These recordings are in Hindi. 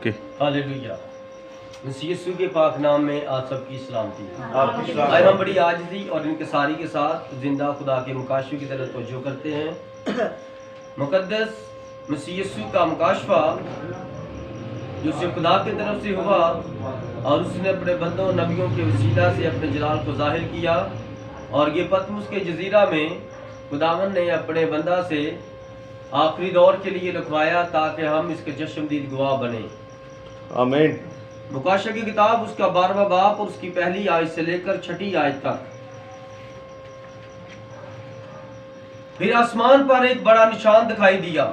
ओके। हालेलुया। मसीह यीशु के पाक नाम में आप सबकी सलामती। आज हम बड़ी आजिज़ी और इनकिसारी के साथ जिंदा खुदा के मुकाशफे की तरफ तवज्जो करते हैं। मुकद्दस मसीह यीशु का मुकाशफा जो सिर्फ खुदा की तरफ से हुआ और उसने अपने बंदों नबियों के वसीला से अपने जलाल को जाहिर किया, और ये पतमुस के जजीरा में खुदावन ने अपने बंदा से आखिरी दौर के लिए लिखवाया ताकि हम इसके चश्मदीद गवाह बने। आमीन। मुकाशफे की किताब उसका 12वां बाब और उसकी पहली आयत से लेकर 6ठी आयत तक। फिर आसमान पर एक बड़ा निशान दिखाई दिया,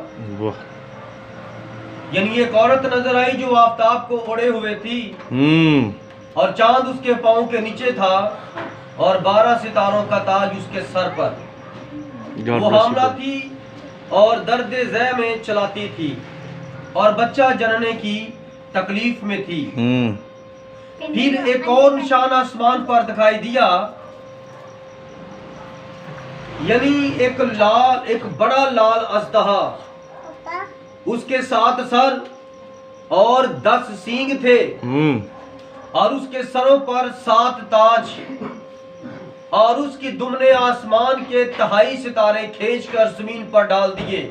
यानी एक औरत नजर आई जो आफताब को ओढ़े हुए थी और चांद उसके पांव के नीचे था और 12 सितारों का ताज उसके सर पर। वो हामला थी और दर्द ज़ै में चलाती थी और बच्चा जनने की तकलीफ में थी। फिर एक और निशान आसमान पर दिखाई दिया, यानी एक बड़ा लाल अजदहा, उसके 7 सर और 10 सींग थे और उसके सरों पर 7 ताज, और उसकी दुम ने आसमान के 3 सितारे खींचकर जमीन पर डाल दिए।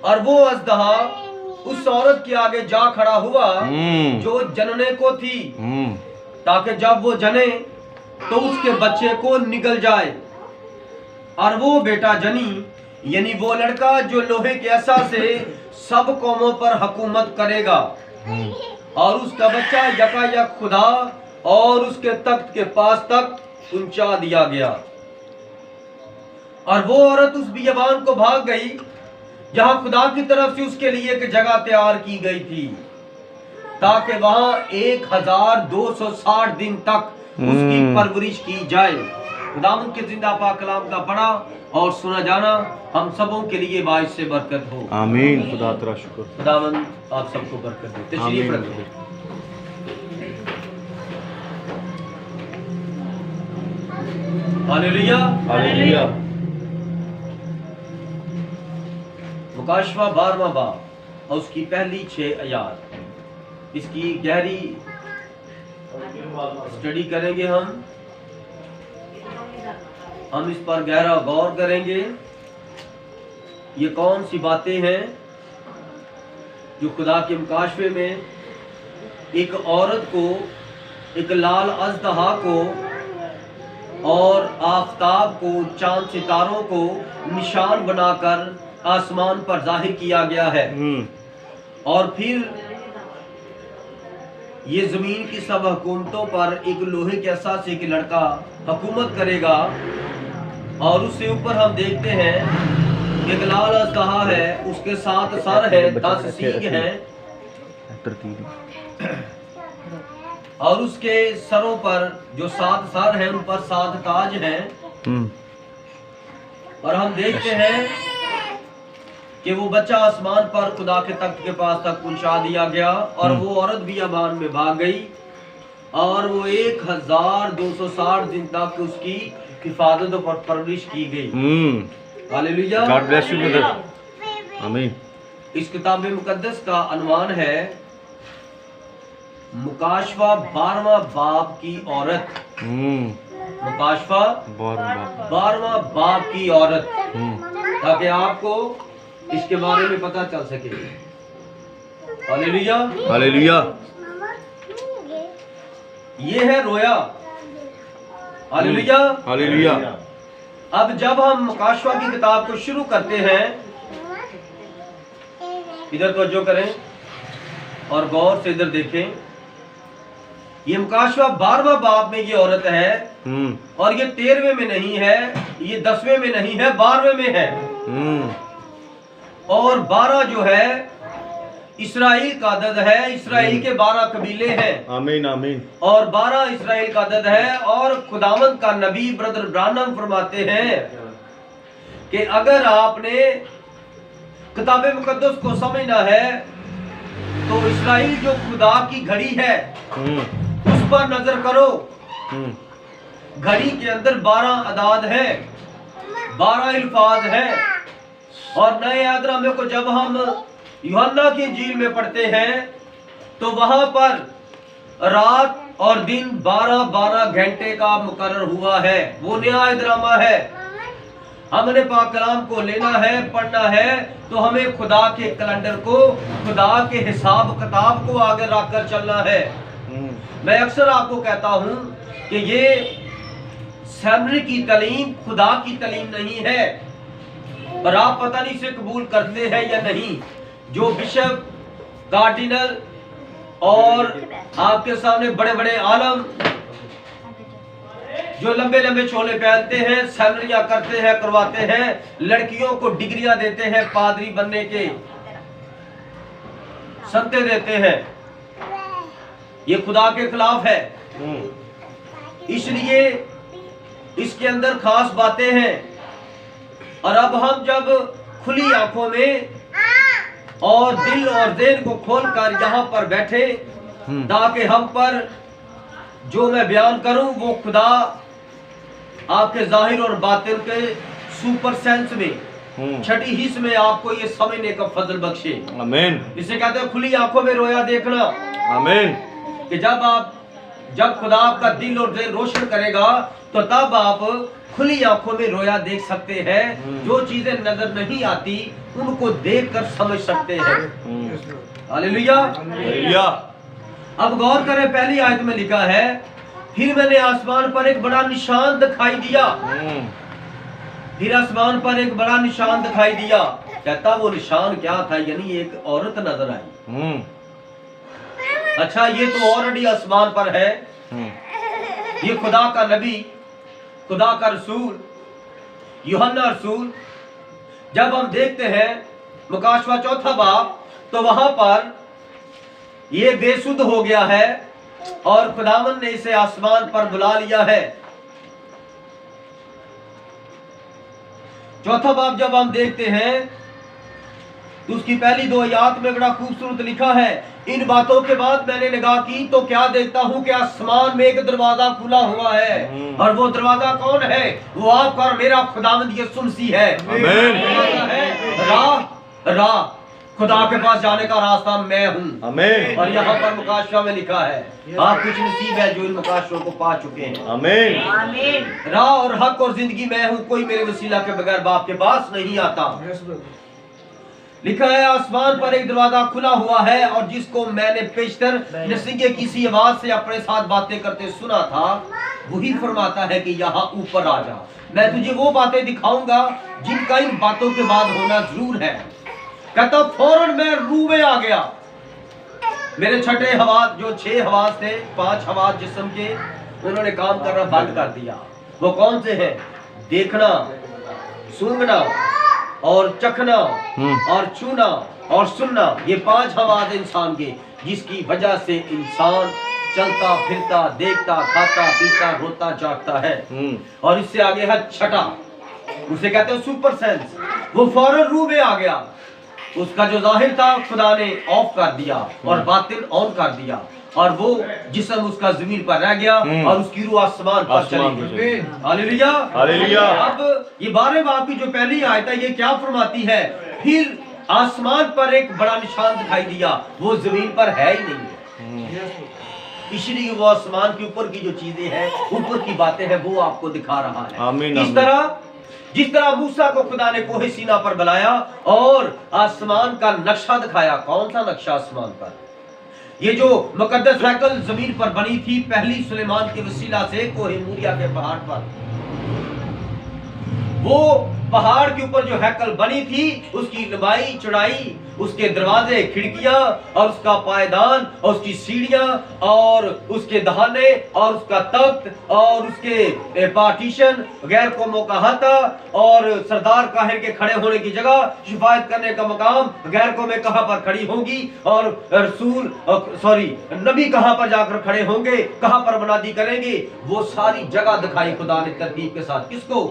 और वो अजदहा उस औरत के आगे जा खड़ा हुआ जो जनने को थी, ताकि जब वो जने तो उसके बच्चे को निगल जाए। और वो बेटा जनी, यानी वो लड़का जो लोहे के ऐसा से सब कौमों पर हुकूमत करेगा, और उसका बच्चा यकायक खुदा और उसके तख्त के पास तक पहुंचा दिया गया। और वो औरत उस बियाबान को भाग गई जहां खुदा की तरफ से उसके लिए एक जगह तैयार की गई थी, ताकि वहां 1260 दिन तक उसकी परवरिश की जाए। खुदावंद के जिंदा पाक कलाम का पढ़ा और सुना जाना हम सबों के लिए बाइस से बरकत हो। आमीन। खुदा तेरा शुक्र। खुदावंद आप सबको बरकत दे। तशरीफ रखिए। Hallelujah, hallelujah. मुकाशफा 12वां बाब और उसकी पहली 6 आयत, इसकी गहरी स्टडी करेंगे। हम इस पर गहरा गौर करेंगे। ये कौन सी बातें हैं जो खुदा के मुकाशफे में एक औरत को, एक लाल अजदहा को और आफताब को, चांद सितारों को निशान बनाकर आसमान पर जाहिर किया गया है। और फिर ये जमीन की सब हुकूमतों पर एक लोहे के ऐसा से एक लड़का हुकूमत करेगा, और उससे ऊपर हम देखते हैं एक लाल अजदहा है, उसके 7 सर है, 10 सींग हैं, और उसके सरों पर जो 7 सर हैं उन पर 7 ताज हैं। और हम देखते हैं कि वो बच्चा आसमान पर खुदा के तख्त के पास तक पहुंचा दिया गया, और वो औरत बियाबान में भाग गई, और वो 1260 दिन तक उसकी हिफाजत और परवरिश की गई। Hallelujah. God bless you brother. आमीन। इस किताब मुकद्दस का अनुमान है मुकाशफा 12वां बाब की औरत। मुकाशफा 12वां बाब की औरत, ताकि आपको इसके बारे में पता चल सके। Hallelujah, hallelujah. ये है रोया। Hallelujah, hallelujah. अब जब हम मुकाशफा की किताब को शुरू करते हैं, इधर तवज्जो करें और गौर से इधर देखें। ये मुकाशफा 12वां बाब में ये औरत है, और ये 13वें में नहीं है, ये 10वें में नहीं है, 12वें में है। और 12 जो है इसराइल का अदद है, इसराइल के 12 कबीले हैं। आमीन, आमीन। और 12 इसराइल का अदद है। और खुदावंद का नबी ब्रदर ब्रानम फरमाते हैं कि अगर आपने किताब मुकद्दस को समझना है तो इसराइल जो खुदा की घड़ी है उस पर नजर करो। घड़ी के अंदर 12 अदाद है, 12 अल्फाज है। और नए आदनामे को जब हम यूहन्ना की इंजील में पढ़ते हैं तो वहां पर रात और दिन 12-12 घंटे का मुकर्रर हुआ है। वो न्याय ड्रामा है। हमने पाक कलाम को लेना है, पढ़ना है, तो हमें खुदा के कैलेंडर को, खुदा के हिसाब किताब को आगे रखकर चलना है। मैं अक्सर आपको कहता हूं कि ये सेमिनरी की तालीम खुदा की तालीम नहीं है, और आप पता नहीं इसे कबूल करते हैं या नहीं। जो बिशप, कार्डिनल और आपके सामने बड़े बड़े आलम जो लंबे लंबे चोले पहनते हैं, सेमिनरियां करते हैं, करवाते हैं, लड़कियों को डिग्रियां देते हैं, पादरी बनने के संते देते हैं, ये खुदा के खिलाफ है। इसलिए इसके अंदर खास बातें हैं। और अब हम जब खुली आंखों में और दिल और देन को खोलकर यहाँ पर बैठे, ताकि हम पर जो मैं बयान करूं वो खुदा आपके जाहिर और बातिन के सुपर सेंस में, छठी हिस्स में आपको ये समझने का फजल बख्शे। आमीन। इसे कहते हैं खुली आंखों में रोया देखना। आमीन। कि जब खुदा आपका दिल और दिल रोशन करेगा, तो तब आप खुली आंखों में रोया देख सकते हैं। जो चीजें नजर नहीं आती उनको देखकर समझ सकते हैं। हालेलुया। हालेलुया। अब गौर करें, पहली आयत में लिखा है, फिर मैंने आसमान पर एक बड़ा निशान दिखाई दिया। फिर आसमान पर एक बड़ा निशान दिखाई दिया। कहता वो निशान क्या था? यानी एक औरत नजर आई। अच्छा, ये तो ऑलरेडी आसमान पर है। ये खुदा का नबी, खुदा का रसूल यूहन्ना रसूल, जब हम देखते हैं मुकाशवा 4 बाब, तो वहां पर ये बेसुध हो गया है और खुदावन ने इसे आसमान पर बुला लिया है। 4 बाब जब हम देखते हैं तो उसकी पहली 2 आयत में बड़ा खूबसूरत लिखा है, इन बातों के बाद मैंने निगाह की तो क्या देखता हूं कि आसमान में एक दरवाजा खुला हुआ है। और वो दरवाजा कौन है? वो आपका और मेरा खुदावंद यीशु मसीह है। राह खुदा के पास जाने का रास्ता मैं हूँ। आमीन। और यहाँ पर मुकाशवा में लिखा है, आप कुछ नसीब है जो इन मुकाशवों को पा चुके हैं। आमीन। राह और हक और जिंदगी मैं हूँ, कोई मेरे वसीला के बगैर बाप के पास नहीं आता। लिखा है आसमान पर एक दरवाजा खुला हुआ है, और जिसको मैंने पेशतर नसीगे किसी आवाज से अपने साथ बातें करते सुना था, वही फरमाता है कि यहाँ ऊपर आ जा, मैं तुझे वो बातें दिखाऊंगा जिनका इन बातों के बाद होना जरूर है। कहता फौरन मैं रूह में आ गया। मेरे छठे हवास, जो 6 हवास थे, 5 हवास जिस्म के, उन्होंने काम करना बंद कर दिया। वो कौन से हैं? देखना, सूंघना और चखना और छूना और सुनना। ये 5 हवास इंसान के, जिसकी वजह से इंसान चलता फिरता, देखता, खाता, पीता, रोता, जागता है। और इससे आगे है छठा, उसे कहते हैं सुपर सेंस। वो फौरन रूह में आ गया। उसका जो जाहिर था खुदा ने ऑफ कर दिया और बातिन ऑन कर दिया, और वो जिस्म उसका जमीन पर रह गया और उसकी रूह आसमान पर चली गई। हालेलुया। हालेलुया। अब ये 12वें बाब की जो पहली आयत है, ये क्या फरमाती है? फिर आसमान पर एक बड़ा निशान दिखाई दिया। वो जमीन पर है ही नहीं है, इसलिए वो आसमान के ऊपर की जो चीजें हैं, ऊपर की बातें हैं, वो आपको दिखा रहा है। आमीन। जिस तरह मूसा को खुदा ने कोहे सीना पर बुलाया और आसमान का नक्शा दिखाया। कौन सा नक्शा आसमान पर? ये जो मुकद्दस हैकल जमीन पर बनी थी पहली सुलेमान के वसीला से कोहे मूरिया के पहाड़ पर। वो पहाड़ के ऊपर जो हैकल बनी थी, उसकी लंबाई, चौड़ाई, उसके दरवाजे, खिड़कियां और उसका पायदान और उसकी सीढ़ियां और उसके दहाने और उसका तख्त और उसके पार्टीशन, गैर कौमों का हाथा और सरदार काहिर के खड़े होने की जगह, शिफायत करने का मकाम, गैर कौमें कहां पर खड़ी होंगी और नबी कहां पर जाकर खड़े होंगे, कहां पर मुनादी करेंगे, वो सारी जगह दिखाई खुदा ने तरतीब के साथ। किसको?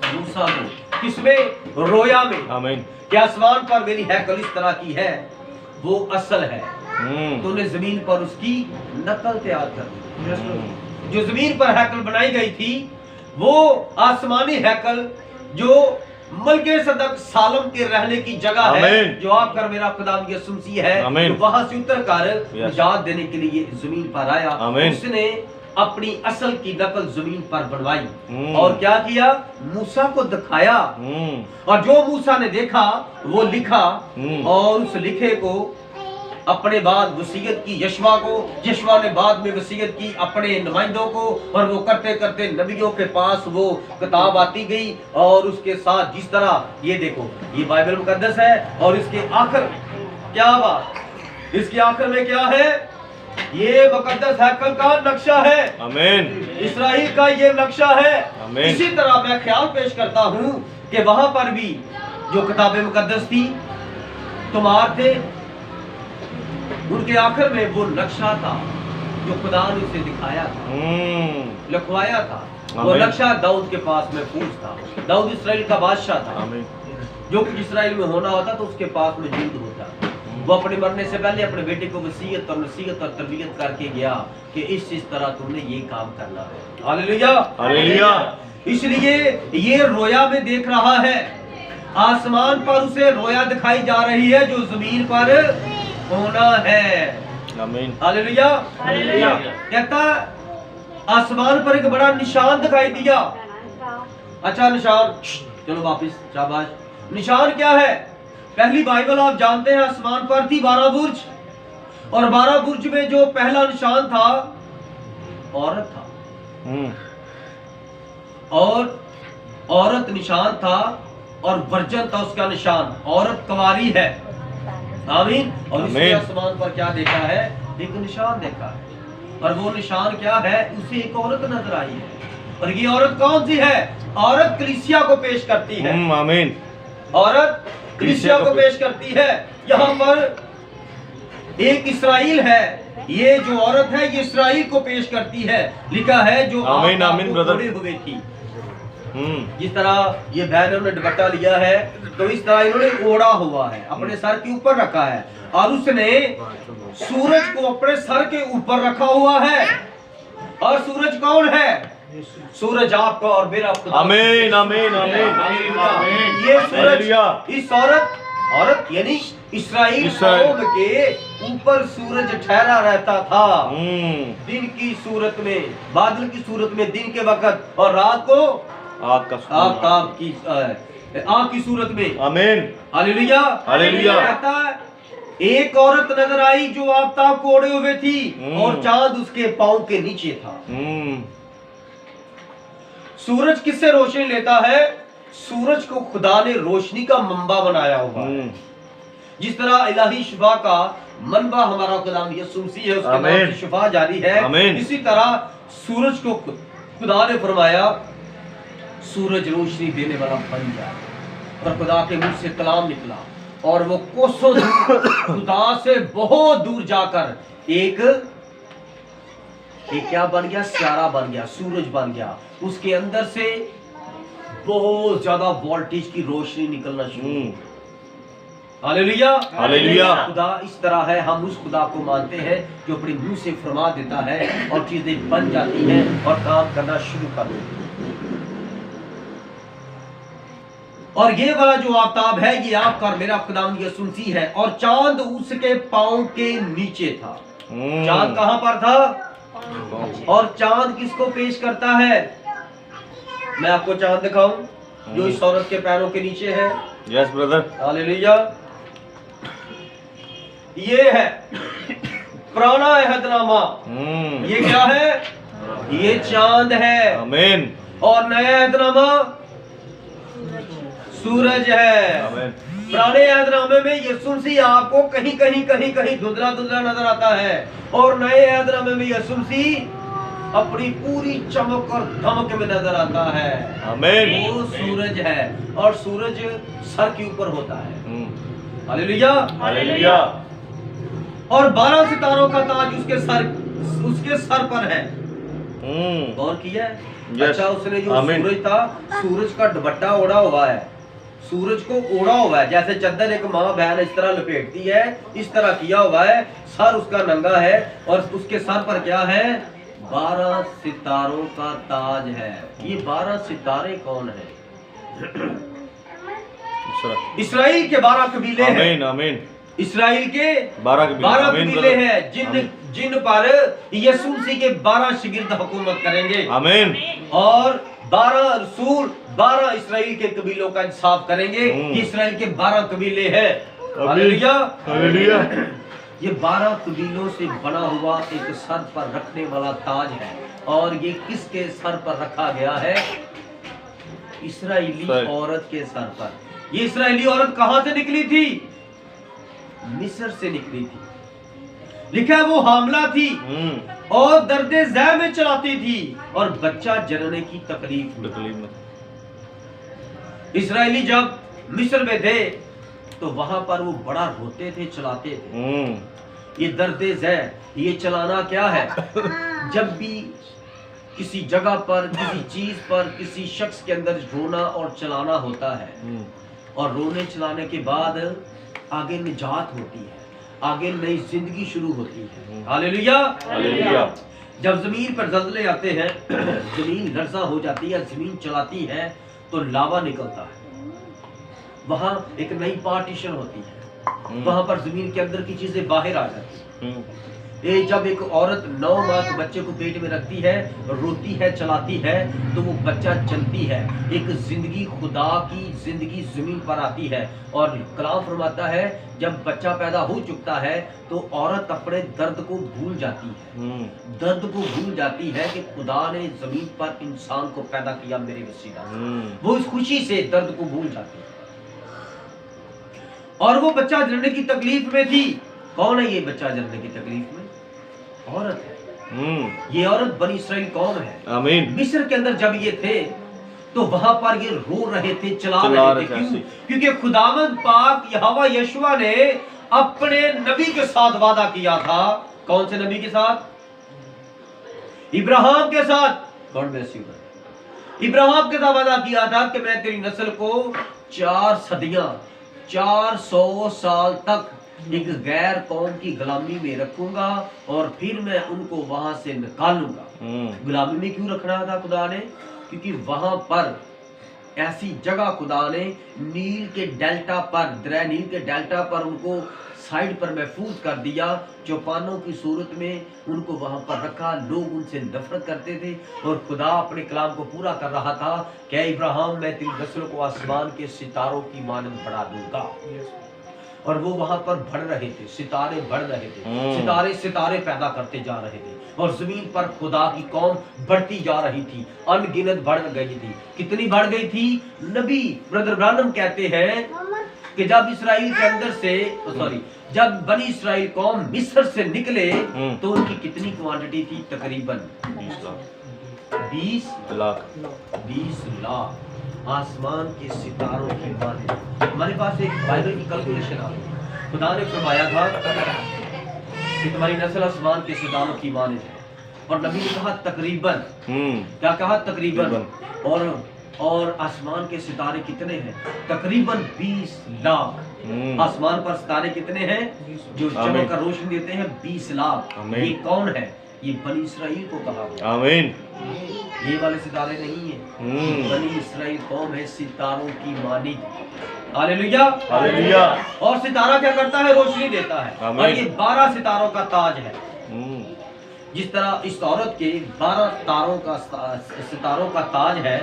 मूसा को। किसमें? रोया में। आमीन। कि आसमान पर मेरी हैकल इस तरह की है, वो असल है, तूने जमीन पर उसकी नकल तैयार कर दी। जो जमीन पर हैकल बनाई गई थी, वो आसमानी हैकल जो मलकीसेदक सालम के रहने की जगह है, आमीन। जो आपका मेरा खुदा यीशु मसीह है, आमीन। तो वहां से उतर कर यस। निजात देने के लिए जमीन पर आया। आमीन। उसने अपनी असल की नकल जमीन पर बनवाई हम्म। और क्या किया, मूसा को दिखाया, और जो मूसा ने देखा वो लिखा, और उस लिखे को अपने बाद वसीयत की यशवा को, यशवा ने बाद में वसीयत की अपने नुमाइंदों को, और वो करते करते नबियों के पास वो किताब आती गई। और उसके साथ जिस तरह ये देखो, ये बाइबल मुकद्दस है, और इसके आखिर क्या बात, इसके आखिर में क्या है, ये मुकद्दस हैकल का नक्शा है, आमीन। इस्राइल का ये नक्शा है। आमीन। इसी तरह मैं ख्याल पेश करता हूँ कि वहां पर भी जो किताबें मुकद्दस थी, तुमार थे, उनके आखिर में वो नक्शा था जो खुदा ने उसे दिखाया था, लिखवाया था। वो आमीन। नक्शा दाऊद के पास महफूज था। दाऊद इस्राइल का बादशाह था। आमीन। जो कुछ इस्राइल में होना होता तो उसके पास मौजूद होता। वो अपने मरने से पहले अपने बेटे को वसीयत और नसीहत और तरबियत करके गया कि इस तरह तुमने ये काम करना है। Hallelujah, hallelujah. इसलिए ये रोया में देख रहा है, आसमान पर उसे रोया दिखाई जा रही है जो जमीन पर होना है। आमीन। हालेलुया। हालेलुया। कहता आसमान पर एक बड़ा निशान दिखाई दिया। अच्छा निशान, चलो वापिस, शाबाश। निशान क्या है? पहली बाइबल आप जानते हैं आसमान पर थी 12 बुर्ज, और 12 बुर्ज में जो पहला निशान था औरत था, और औरत निशान था, और वर्जन था उसका निशान, औरत कुंवारी है। आमीन। और इसने आसमान पर क्या देखा है? एक निशान देखा है, और वो निशान क्या है? उसे एक औरत नजर आई है, और ये औरत कौन सी है? औरत कलीसिया को पेश करती है। आमीन। औरत कलीसिया को पेश करती है। यहाँ पर एक इस्राइल है, ये जो औरत है ये इस्राइल को पेश करती है। लिखा है जो आमीन, आमीन ब्रदर। ओढ़े हुए थी। जिस तरह ये बहनों ने दुपट्टा लिया है, तो इस तरह इन्होंने ओढ़ा हुआ है, अपने सर के ऊपर रखा है, और उसने सूरज को अपने सर के ऊपर रखा हुआ है। और सूरज कौन है? सूरज आपका और मेरा खुदा। आमीन। आमीन। आमीन। ये सूरज, इस औरत यानी इस्राइल कौम के ऊपर सूरज ठहरा रहता था, दिन की सूरत में, बादल की सूरत में दिन के वक्त, और रात को आग की सूरत में। आमीन। हालेलुया। हालेलुया। कहता है एक औरत नजर आई जो आफताब को ओढ़े हुए थी, और चांद उसके पांव के नीचे था। सूरज किससे रोशनी लेता है? सूरज को खुदा ने रोशनी का मंबा बनाया हुआ है। जिस तरह इलाही शिफा का मनबा हमारा गुलाम यीशु मसीह है, उसके नाम से शिफा जारी है, इसी तरह सूरज को खुदा ने फरमाया सूरज रोशनी देने वाला बन जाए। और खुदा के मुंह से कलाम निकला, और वो कोसों खुदा से बहुत दूर जाकर एक क्या बन गया? सितारा बन गया, सूरज बन गया। उसके अंदर से बहुत ज्यादा वोल्टेज की रोशनी निकलना शुरू। हालेलुया। हालेलुया। खुदा इस तरह है, हम उस खुदा को मानते हैं जो अपने मुंह से फरमा देता है और चीजें बन जाती हैं और काम करना शुरू कर देती है। और ये वाला जो आफताब है ये आपका और मेरा खुदा यीशु मसीह है, और चांद उसके पांव के नीचे था। चांद कहां पर था? और चांद किसको पेश करता है? मैं आपको चांद दिखाऊं जो इस औरत के पैरों के नीचे है। Yes brother. हालेलुया। ये है पुराना अहदनामा। ये क्या है? ये चांद है। आमीन। और नया अहदनामा सूरज है। आमीन। पुराने अहदनामे में यीशु मसीह आपको कहीं कहीं धुंधला धुंधला नजर आता है, और नए अहदनामे में यीशु मसीह अपनी पूरी चमक और धमक में नजर आता है। आमीन। वो सूरज है, और सूरज सर के ऊपर होता है। हालेलुया। हालेलुया। और 12 सितारों का ताज उसके सर पर है। गौर किया है? अच्छा, उसने जो सूरज था, सूरज का दुपट्टा ओढ़ा हुआ है, सूरज को ओढ़ा हुआ है, जैसे चद्दर एक माँ बहन इस तरह लपेटती है, इस तरह किया हुआ है। सर उसका नंगा है, और उसके सर पर क्या है? 12 सितारों का ताज है। ये 12 सितारे कौन है? इसराइल के 12 कबीले हैं। आमीन आमीन। इसराइल के 12 कबीले हैं जिन पर यीशु मसीह के 12 शागिर्द हुकूमत करेंगे। आमीन। और 12 रसूल 12 इसराइल के कबीलों का इंसाफ करेंगे। ये इसराइल के 12 कबीले हैं। Hallelujah hallelujah. ये 12 कबीलों से बना हुआ एक सर पर रखने वाला ताज है। और ये किसके सर पर रखा गया है? इस्राएली औरत के सर पर। ये इस्राएली औरत कहां से निकली थी? मिस्र से निकली थी। लिखा है वो हामला थी और दर्दे ज़ै में चलाती थी और बच्चा जनने की तकलीफ में। इस्राएली जब मिस्र में थे तो वहां पर वो बड़ा रोते थे, चलाते थे। ये दर्दे ज़ै, ये चलाना क्या है? जब भी किसी जगह पर, किसी चीज पर, किसी शख्स के अंदर रोना और चलाना होता है और रोने चलाने के बाद आगे निजात होती है, आगे नई जिंदगी शुरू होती है। Hallelujah hallelujah. जब जमीन पर जल्जले आते हैं, जमीन लर्जा हो जाती है, जमीन चलाती है तो लावा निकलता है। वहां एक नई पार्टीशन होती है, वहां पर जमीन के अंदर की चीजें बाहर आ जाती है। ये जब एक औरत 9 माह के बच्चे को पेट में रखती है, रोती है, चलाती है, तो वो बच्चा चलती है। एक जिंदगी, खुदा की जिंदगी जमीन पर आती है। और कलाम फरमाता है जब बच्चा पैदा हो चुकता है तो औरत अपने दर्द को भूल जाती है। दर्द को भूल जाती है कि खुदा ने जमीन पर इंसान को पैदा किया मेरे वसीला से। वो इस खुशी से दर्द को भूल जाती है। और वो बच्चा जनने की तकलीफ में थी। कौन है ये बच्चा जनने की तकलीफ में? औरत है। ये औरत बनी इसराइल कौम है। आमीन। मिस्र के अंदर जब ये थे तो वहां पर ये रो रहे थे, चला रहे थे। क्यों? क्योंकि खुदावंद पाक यहोवा यशुआ ने अपने नबी के साथ वादा किया था। कौन से नबी के साथ? इब्राहिम के साथ। God bless you. इब्राहिम के साथ वादा किया था कि मैं तेरी नस्ल को 4 सदियां 400 साल तक एक गैर कौम की गुलामी में रखूंगा और फिर मैं उनको वहां से निकालूंगा। गुलामी में क्यों रखना था खुदा ने? क्योंकि वहां पर ऐसी जगह खुदा ने नील के डेल्टा पर, दरिया नील के डेल्टा पर उनको साइड पर महफूज कर दिया। चौपानों की सूरत में उनको वहां पर रखा। लोग उनसे नफरत करते थे और खुदा अपने कलाम को पूरा कर रहा था कि इब्राहिम मैं तेरी नस्ल को आसमान के सितारों की मानंद बढ़ा दूंगा। और वो वहां पर बढ़ रहे थे, सितारे बढ़ रहे थे, सितारे पैदा करते जा रहे थे और जमीन पर खुदा की कौम बढ़ती जा रही थी, अनगिनत बढ़ गई थी। कितनी बढ़ गई थी? नबी ब्रदर ब्रानम कहते हैं कि जब इसराइल के अंदर से जब बनी इसराइल कौम मिस्र से निकले तो उनकी कितनी क्वांटिटी थी? तकरीबन 20 लाख। आसमान के सितारों की माने। हमारे पास एक बाइबल की कैलकुलेशन आ गई। खुदा ने फरमाया था कि तुम्हारी नस्ल आसमान के सितारों की माने है। और नबी ने कहा तकरीबन। क्या कहा? तकरीबन। और आसमान के सितारे कितने हैं? तकरीबन 20 लाख। आसमान पर सितारे कितने हैं जो चमक कर रोशनी देते हैं? 20 लाख। ये कौन है? ये बनी इसराइल को कहा गया। आमीन। ये वाले सितारे नहीं है, बनी इसराइल कौम है, सितारों की मानी। Hallelujah hallelujah. और सितारा क्या करता है? रोशनी देता है। और ये 12 सितारों का ताज है। जिस तरह इस औरत के 12 सितारों का ताज है,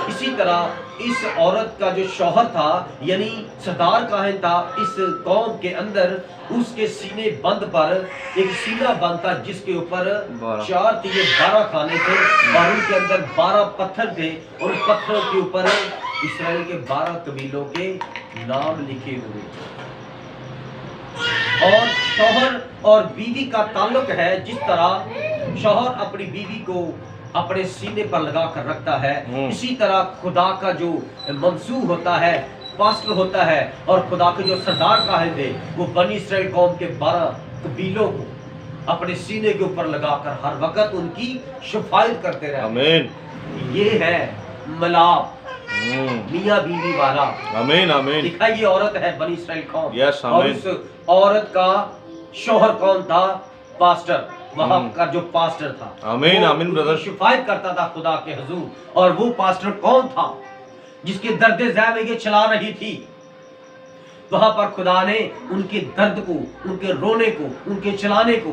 इसी तरह इस औरत का जो शौहर था यानी सरदार काहिन था इस कौम के अंदर, उसके सीने बंद पर एक सीना बंद था जिसके ऊपर 4 तीर 12 खाने थे और उनके अंदर 12 पत्थर थे और उन पत्थरों के ऊपर इस्राएल के 12 कबीलों के नाम लिखे हुए। और शौहर और बीवी का ताल्लुक है, जिस तरह शौहर अपनी बीवी को अपने सीने पर लगा कर रखता है, इसी तरह खुदा का जो मंसूब होता है, पास्टर होता है, और खुदा के जो सरदार काहिन थे वो बनी इसराइल कौम के 12 कबीलों को अपने सीने के ऊपर लगाकर हर वक्त उनकी शफायत करते रहे। आमीन। ये है मिलाप, मियां बीवी वाला। आमीन आमीन। लिखा ये औरत है बनी इसराइल कौम। यस आमीन। और उस औरत का शौहर कौन था? पास्टर, वहां का जो पास्टर था। आमीन आमीन ब्रदर। शिफायत करता था खुदा के हुजूर। और वो पास्टर कौन था? जिसके दर्द ज़ै में ये चला रही थी, वहां पर खुदा ने उनके दर्द को, उनके रोने को, उनके चलाने को,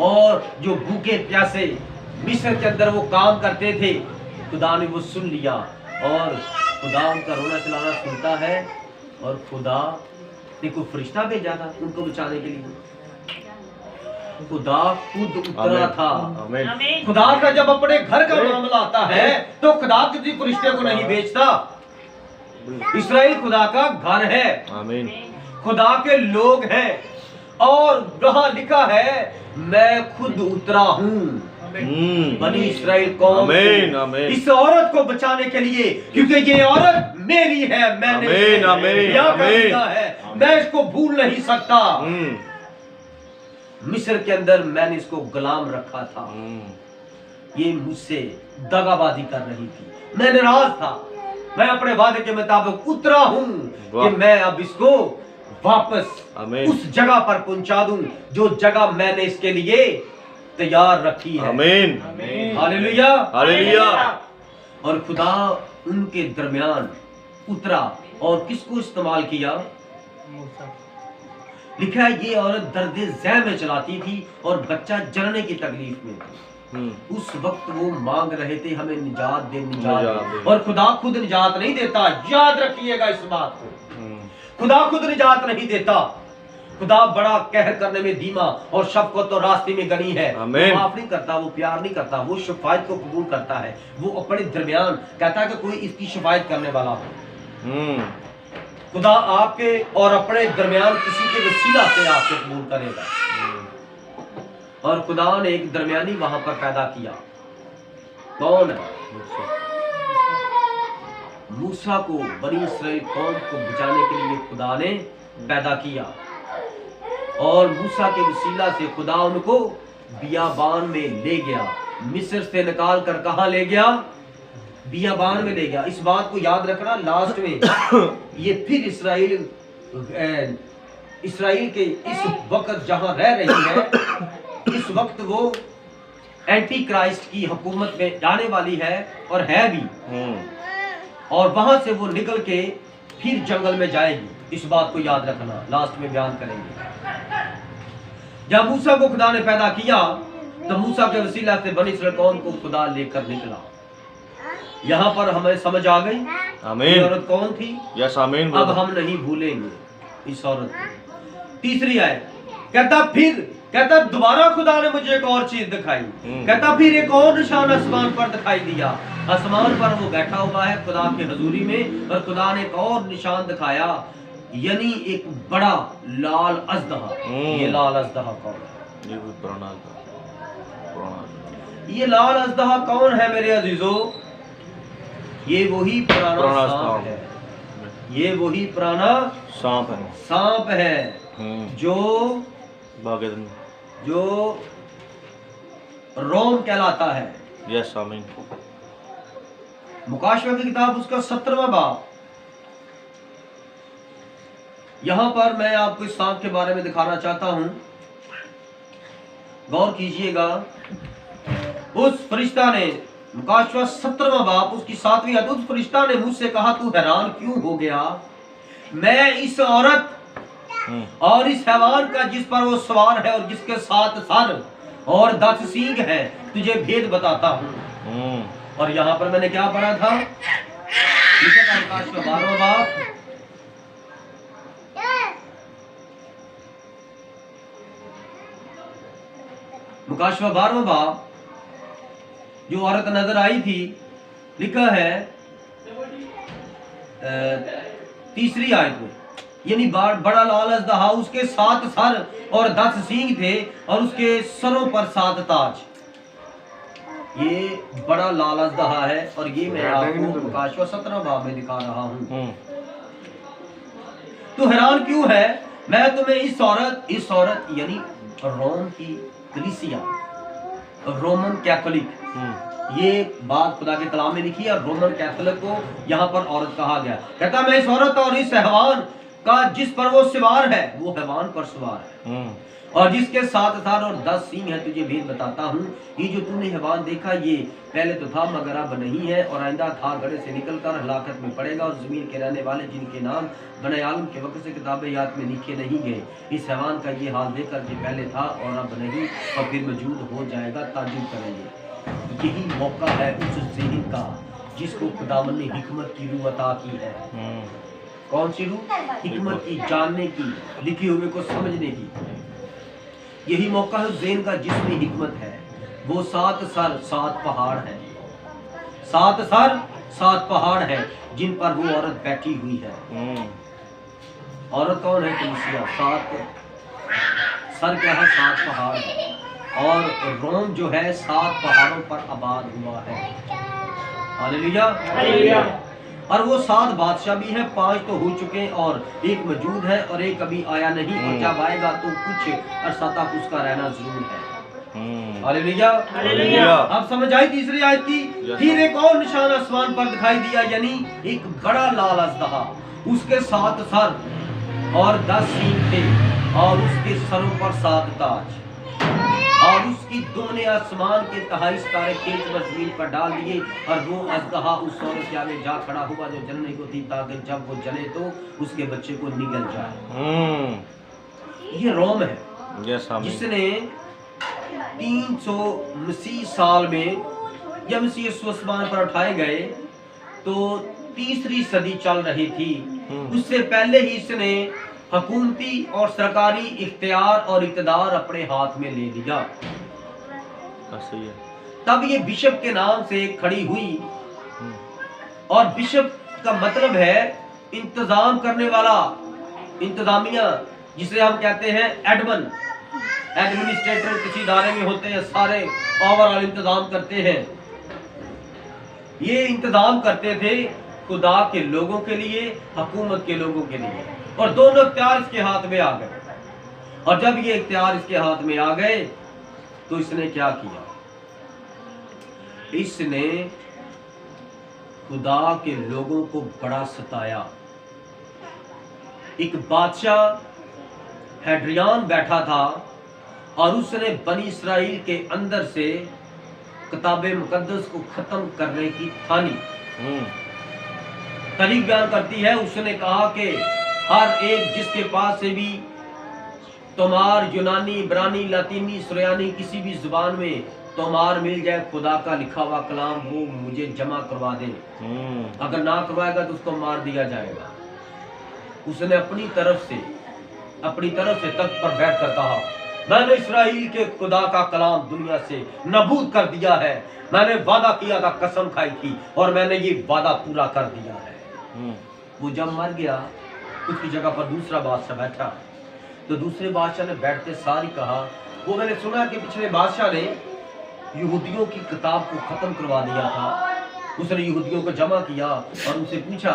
और जो भूखे प्यासे मिस्र के अंदर वो काम करते थे, खुदा ने वो सुन लिया और खुदा उनका रोना चलाना सुनता है। और खुदा ने कोई फरिश्ता भेजा था उनको बचाने के लिए। खुदा खुद उतरा था। आमीन। खुदा का जब अपने घर का मामला आता है तो खुदा किसी फरिश्ते को नहीं भेजता। इस्राएल खुदा का घर है, आमीन। खुदा के लोग हैं, और वहां लिखा है मैं खुद उतरा हूँ बनी इस्राएल कौम आमीन, को, आमीन। इस औरत को बचाने के लिए, क्योंकि ये औरत मेरी है, मैंने आमीन, आमीन, क्या कर आमीन। दिया है, मैं इसको भूल नहीं सकता। मिस्र के अंदर मैंने इसको गुलाम रखा था, ये मुझसे दगाबाजी कर रही थी, मैं नाराज था, मैं अपने वादे के मुताबिक उतरा हूँ कि मैं अब इसको वापस आमीन। उस जगह पर पहुंचा दूं जो जगह मैंने इसके लिए तैयार रखी है। आमीन। Hallelujah, hallelujah. और खुदा उनके दरमियान उतरा और किसको इस्तेमाल किया? लिखा है ये औरत दर्द ज़ै में चलाती थी और बच्चा जनने की तकलीफ में थी। उस वक्त वो मांग रहे थे हमें निजात दे, निजात दे। और खुदा खुद निजात नहीं देता, याद रखिएगा इस बात को। खुदा खुद निजात नहीं देता। खुदा बड़ा कहर करने में धीमा और शफकत तो रास्ते में गनी है। वो माफ नहीं करता, वो प्यार नहीं करता, वो शफायत को कबूल करता है। वो अपने दरमियान कहता है कि कोई इसकी शफायत करने वाला हो। खुदा आपके और अपने दरमियान किसी के वसीला से आपको कबूल करेगा। और खुदा ने एक दरमियानी वहां पर पैदा किया। कौन है? मूसा को, बनी इस्राएल कौम को बचाने के लिए खुदा ने पैदा किया। और मूसा के वसीला से खुदा उनको बियाबान में ले गया, मिस्र से निकाल कर कहां ले गया? बियाबान में ले गया। इस बात को याद रखना, लास्ट में ये फिर इस्राएल के इस वक्त जहां रह रही है, इस वक्त वो एंटी क्राइस्ट की हुकूमत में जाने वाली है और है भी। और वहां से वो निकल के फिर जंगल में जाएगी। इस बात को याद रखना, लास्ट में बयान करेंगे। जब मूसा को खुदा ने पैदा किया तो मूसा के वसीला से बनी इस्राएल कौम को खुदा लेकर निकला। यहाँ पर हमें समझ आ गई आमीन। औरत कौन थी? यस आमीन। अब हम नहीं भूलेंगे इस औरत को। तीसरी आयत कहता दोबारा खुदा ने मुझे एक और चीज दिखाई। कहता फिर एक और निशान आसमान पर दिखाई दिया। आसमान पर वो बैठा हुआ है खुदा की हजूरी में, और खुदा ने एक और निशान दिखाया, यानी एक बड़ा लाल अजदहा। ये लाल अजदहा कौन है? ये पुराना ये लाल अजदहा कौन है मेरे अजीजों? ये वही पुराना सांप है। ये वही पुराना सांप है जो रोम कहलाता है। यस आमीन। मुकाशवा की किताब उसका 17वां बाब। यहां पर मैं आपको इस सांप के बारे में दिखाना चाहता हूं, गौर कीजिएगा। उस फरिश्ता ने, मुकाशवा 17वां बाब उसकी 7वीं आयत, उस फरिश्ता ने मुझसे कहा तू हैरान क्यों हो गया? मैं इस औरत और इस हैवान का जिस पर वो सवार है और जिसके 7 सर और 10 सींग है तुझे भेद बताता हूं। और यहाँ पर मैंने क्या पढ़ा था? मुकाशवा 12वां बाब, मुकाशवा 12वां बाब, जो औरत नजर आई थी, लिखा है 3री आयत में, यानी बड़ा लाल अजदहा, उसके 7 सर और 10 सींग थे और उसके सरों पर 7 ताज। ये बड़ा लाल अजदहा है और ये मैं आपको मुकाशवा 17वां बाब में दिखा रहा हूँ। तो हैरान क्यों है? मैं तुम्हें इस औरत यानी रोम की कलीसिया, रोमन कैथोलिक, ये बात खुदा के कलाम में लिखी है। रोमन कैथोलिक को यहाँ पर औरत कहा गया। कहता मैं इस औरत और इस हैवान का जिस पर वो सवार है, वो हैवान पर सवार है, और जिसके 7 सर और 10 सींग है। तुझे भेद बताता हूँ, ये जो तूने हैवान देखा ये पहले तो था मगर अब नहीं है, और आइंदा था गड़े से निकलकर हलाकत में पड़ेगा। और जमीन के रहने वाले जिनके नाम बने आलम के वक्त से किताबें याद में लिखे नहीं गए, इस हैवान का ये हाल देखकर कि पहले था और अब नहीं और फिर मौजूद हो जाएगा, ताजुब करेंगे। यही मौका है उस ज़हन का जिसको खुदावन ने हिकमत की रूह अता की है। कौन सी रूह? हिकमत की, जानने की, लिखे हुए को समझने की। यही मौका है उस ज़हन का जिसमें हिकमत है। वो 7 सर 7 पहाड़ है, 7 सर 7 पहाड़ है जिन पर वो औरत बैठी हुई है। औरत कौन है? कलीसिया। 7 सर क्या है? 7 पहाड़ है। और रोम जो है 7 पहाड़ों पर आबाद हुआ है। हालेलुया। और वो 7 बादशाह भी है, 5 तो हो चुके और एक मौजूद है और एक अभी आया नहीं, और जब आएगा तो कुछ अरसा तक उसका रहना जरूर है। हालेलुया। अब समझ आई तीसरी आयत की? फिर एक और निशान आसमान पर दिखाई दिया, यानी एक बड़ा लाल अजदहा, उसके 7 सर और 10 सींग थे, और उसके सरों पर 7 ताज, और उसकी दोनों आसमान के 23 तारे खींच कर जमीन पर डाल दिए। और वो अजदहा उस औरत के आगे जा खड़ा हुआ जो जलने को थी, ताकि जब वो जले तो उसके बच्चे को निगल जाए। ये रोम है जिसने 300 मसीह साल में, जब मसीह आसमान पर उठाए गए तो तीसरी सदी चल रही थी, उससे पहले ही इसने हुकूमती और सरकारी इख्तियार और इक़्तिदार अपने हाथ में ले लिया। तब ये बिशप के नाम से खड़ी हुई, और बिशप का मतलब है इंतजाम करने वाला, इंतजामिया, जिसे हम कहते हैं एडमिनिस्ट्रेटर। किसी इदारे में होते हैं, सारे ओवरऑल इंतजाम करते हैं। ये इंतजाम करते थे खुदा के लोगों के लिए, हुकूमत के लोगों के लिए, और दोनों इख्तियार इसके हाथ में आ गए। और जब ये इख्तियार इसके हाथ में आ गए तो इसने क्या किया? इसने खुदा के लोगों को बड़ा सताया। एक बादशाह हेड्रियान बैठा था और उसने बनी इसराइल के अंदर से किताबे मुकद्दस को खत्म करने की ठानी। तारीख बयान करती है, उसने कहा कि हर एक जिसके पास से भी तोमार, यूनानी, इब्रानी, लातीनी, सुरयानी, किसी भी जुबान में तोमार मिल जाए, खुदा का लिखा हुआ कलाम, वो मुझे जमा करवा दे। अगर ना करवाएगा तो उसको मार दिया जाएगा। उसने अपनी तरफ से तख्त पर बैठ कर कहा, मैंने इसराइल के खुदा का कलाम दुनिया से नबूद कर दिया है। मैंने वादा किया था, कसम खाई थी, और मैंने ये वादा पूरा कर दिया है। वो जब मर गया, उसकी जगह पर दूसरा बादशाह बैठा, तो दूसरे बादशाह ने बैठते सार ही कहा, वो मैंने सुना कि पिछले बादशाह ने यहूदियों की किताब को खत्म करवा दिया था। उसने यहूदियों को जमा किया और उनसे पूछा,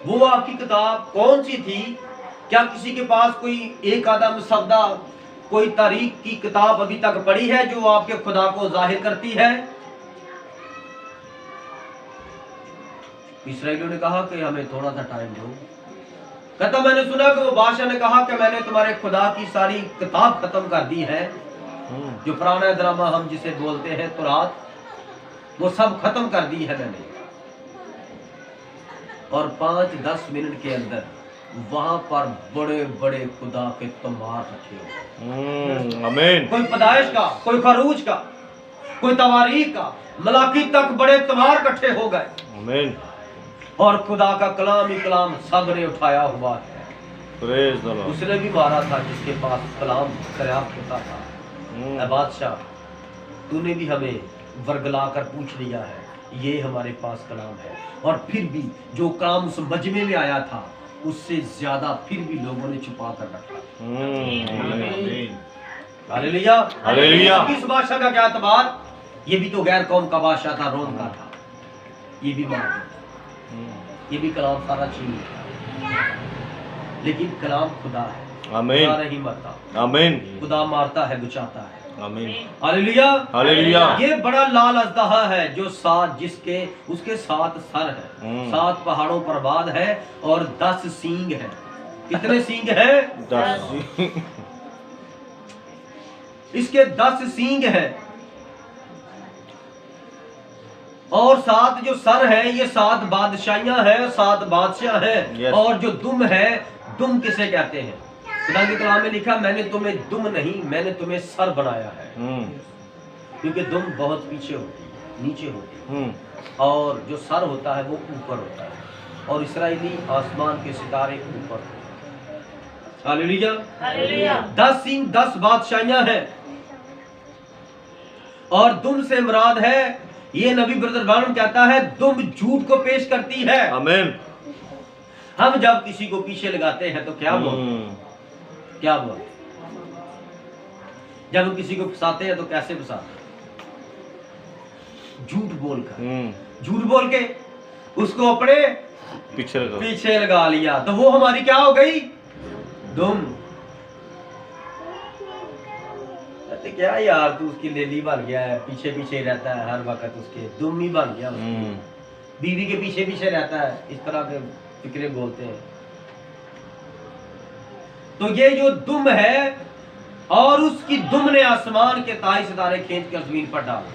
वो आपकी किताब कौन सी थी? क्या किसी के पास कोई एक आधा मुसद्दा, कोई तारीख की किताब अभी तक पड़ी है जो आपके खुदा को जाहिर करती है? इस्राएलियों ने कहा कि हमें थोड़ा सा टाइम दो। कहता, मैंने सुना कि वो बादशाह ने कहा कि मैंने तुम्हारे खुदा की सारी किताब खत्म कर दी है, जो पुराना ड्रामा हम जिसे बोलते हैं तौरात, वो सब खत्म कर दी है मैंने। और 5-10 मिनट के अंदर वहां पर बड़े बड़े खुदा के तमार रखे। आमीन। कोई पैदाइश का, कोई खरूज का, कोई तवारीख का, मलाकी तक बड़े तमार इकट्ठे हो गए। आमीन। और खुदा का कलाम ही कलाम सब ने उठाया हुआ है। Praise the Lord. उसने भी मारा था जिसके पास कलाम पर्याप्त होता था। बादशाह, तूने भी हमें वर्गला कर पूछ लिया है, ये हमारे पास कलाम है। और फिर भी जो काम उस मजमे में आया था, उससे ज्यादा फिर भी लोगों ने छुपा कर रखा। हालेलुया। हालेलुया। इस बादशाह का क्या एतबार? ये भी तो गैर कौम का बादशाह था, रोम का था। ये भी मार, ये भी कलाम सारा छीन लिया। लेकिन कलाम खुदा है। आमीन। खुदा नहीं मरता। आमीन। खुदा मारता है, बचाता है। आमीन। हालेलुया। हालेलुया। ये बड़ा लाल अजदहा है जो उसके 7 सर है, 7 पहाड़ों पर आबाद है, और 10 सींग है। कितने सींग है? 10। इसके 10 सींग हैं और 7 जो सर है ये 7 बादशाहियां हैं, 7 बादशाह हैं। Yes. और जो दुम है, दुम किसे कहते हैं? खुदा के कलाम में लिखा, मैंने तुम्हें दुम नहीं, मैंने तुम्हें सर बनाया है। क्योंकि दुम बहुत पीछे होती है, नीचे होती है, और जो सर होता है वो ऊपर होता है, और इस्राएली आसमान के सितारे ऊपर होते हैं। Hallelujah, hallelujah. 10 सींग 10 बादशाहियां हैं। और दुम से मुराद है, ये नबी ब्रदर ब्रानम कहता है, दुम झूठ को पेश करती है। आमीन। हम जब किसी को पीछे लगाते हैं तो क्या बोलते? क्या बोलते? जब हम किसी को फंसाते हैं तो कैसे फंसाते? झूठ बोलकर, झूठ बोल के उसको अपने पीछे लगा लिया, तो वो हमारी क्या हो गई? दुम। क्या यार, तू उसकी लेली बन गया है, पीछे पीछे रहता है हर वक्त, उसके दुम ही बन गया, बीवी के पीछे पीछे रहता है, इस तरह के फिक्रे बोलते हैं। तो ये जो दुम है, और उसकी दुम ने आसमान के ताई सितारे खींच कर जमीन पर डाला।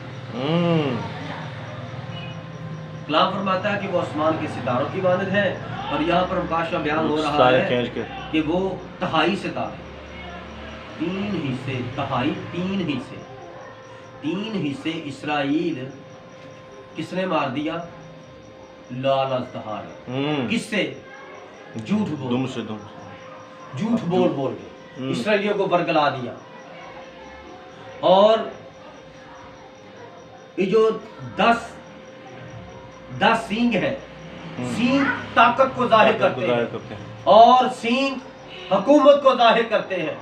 कलाम फरमाता है कि वो आसमान के सितारों की मानद है, और यहाँ पर अवकाश का बयान हो रहा है कि वो तहाई सितारे, 3 हिस्से, तहाई 3 हिस्से, 3 हिस्से इस्राएल किसने मार दिया? लाल अज़दहा ने। किससे? झूठ बोल, दुम से, झूठ बोल बोल के इस्राएलियों को बरगला दिया। और ये जो 10 सींग है, सींग ताकत को जाहिर करते हैं, और सींग हुकूमत को जाहिर करते हैं।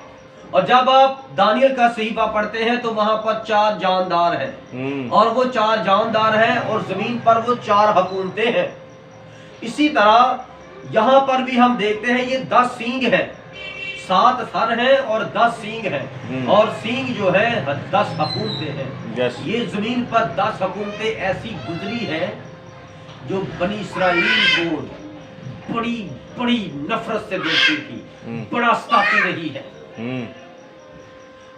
और जब आप दानियल का सहीफा पढ़ते हैं तो वहां पर 4 जानदार हैं, और वो 4 जानदार हैं, और जमीन पर वो 4 हुकूमतें हैं। इसी तरह यहाँ पर भी हम देखते हैं, ये 10 सींग है, 7 सर हैं और 10 सींग हैं, और सींग जो है 10 हुकूमतें हैं। yes. ये जमीन पर 10 हुकूमतें ऐसी गुजरी हैं जो बनी इस्राएल को बड़ी बड़ी नफरत से देखती थी, बड़ा सताती रही है।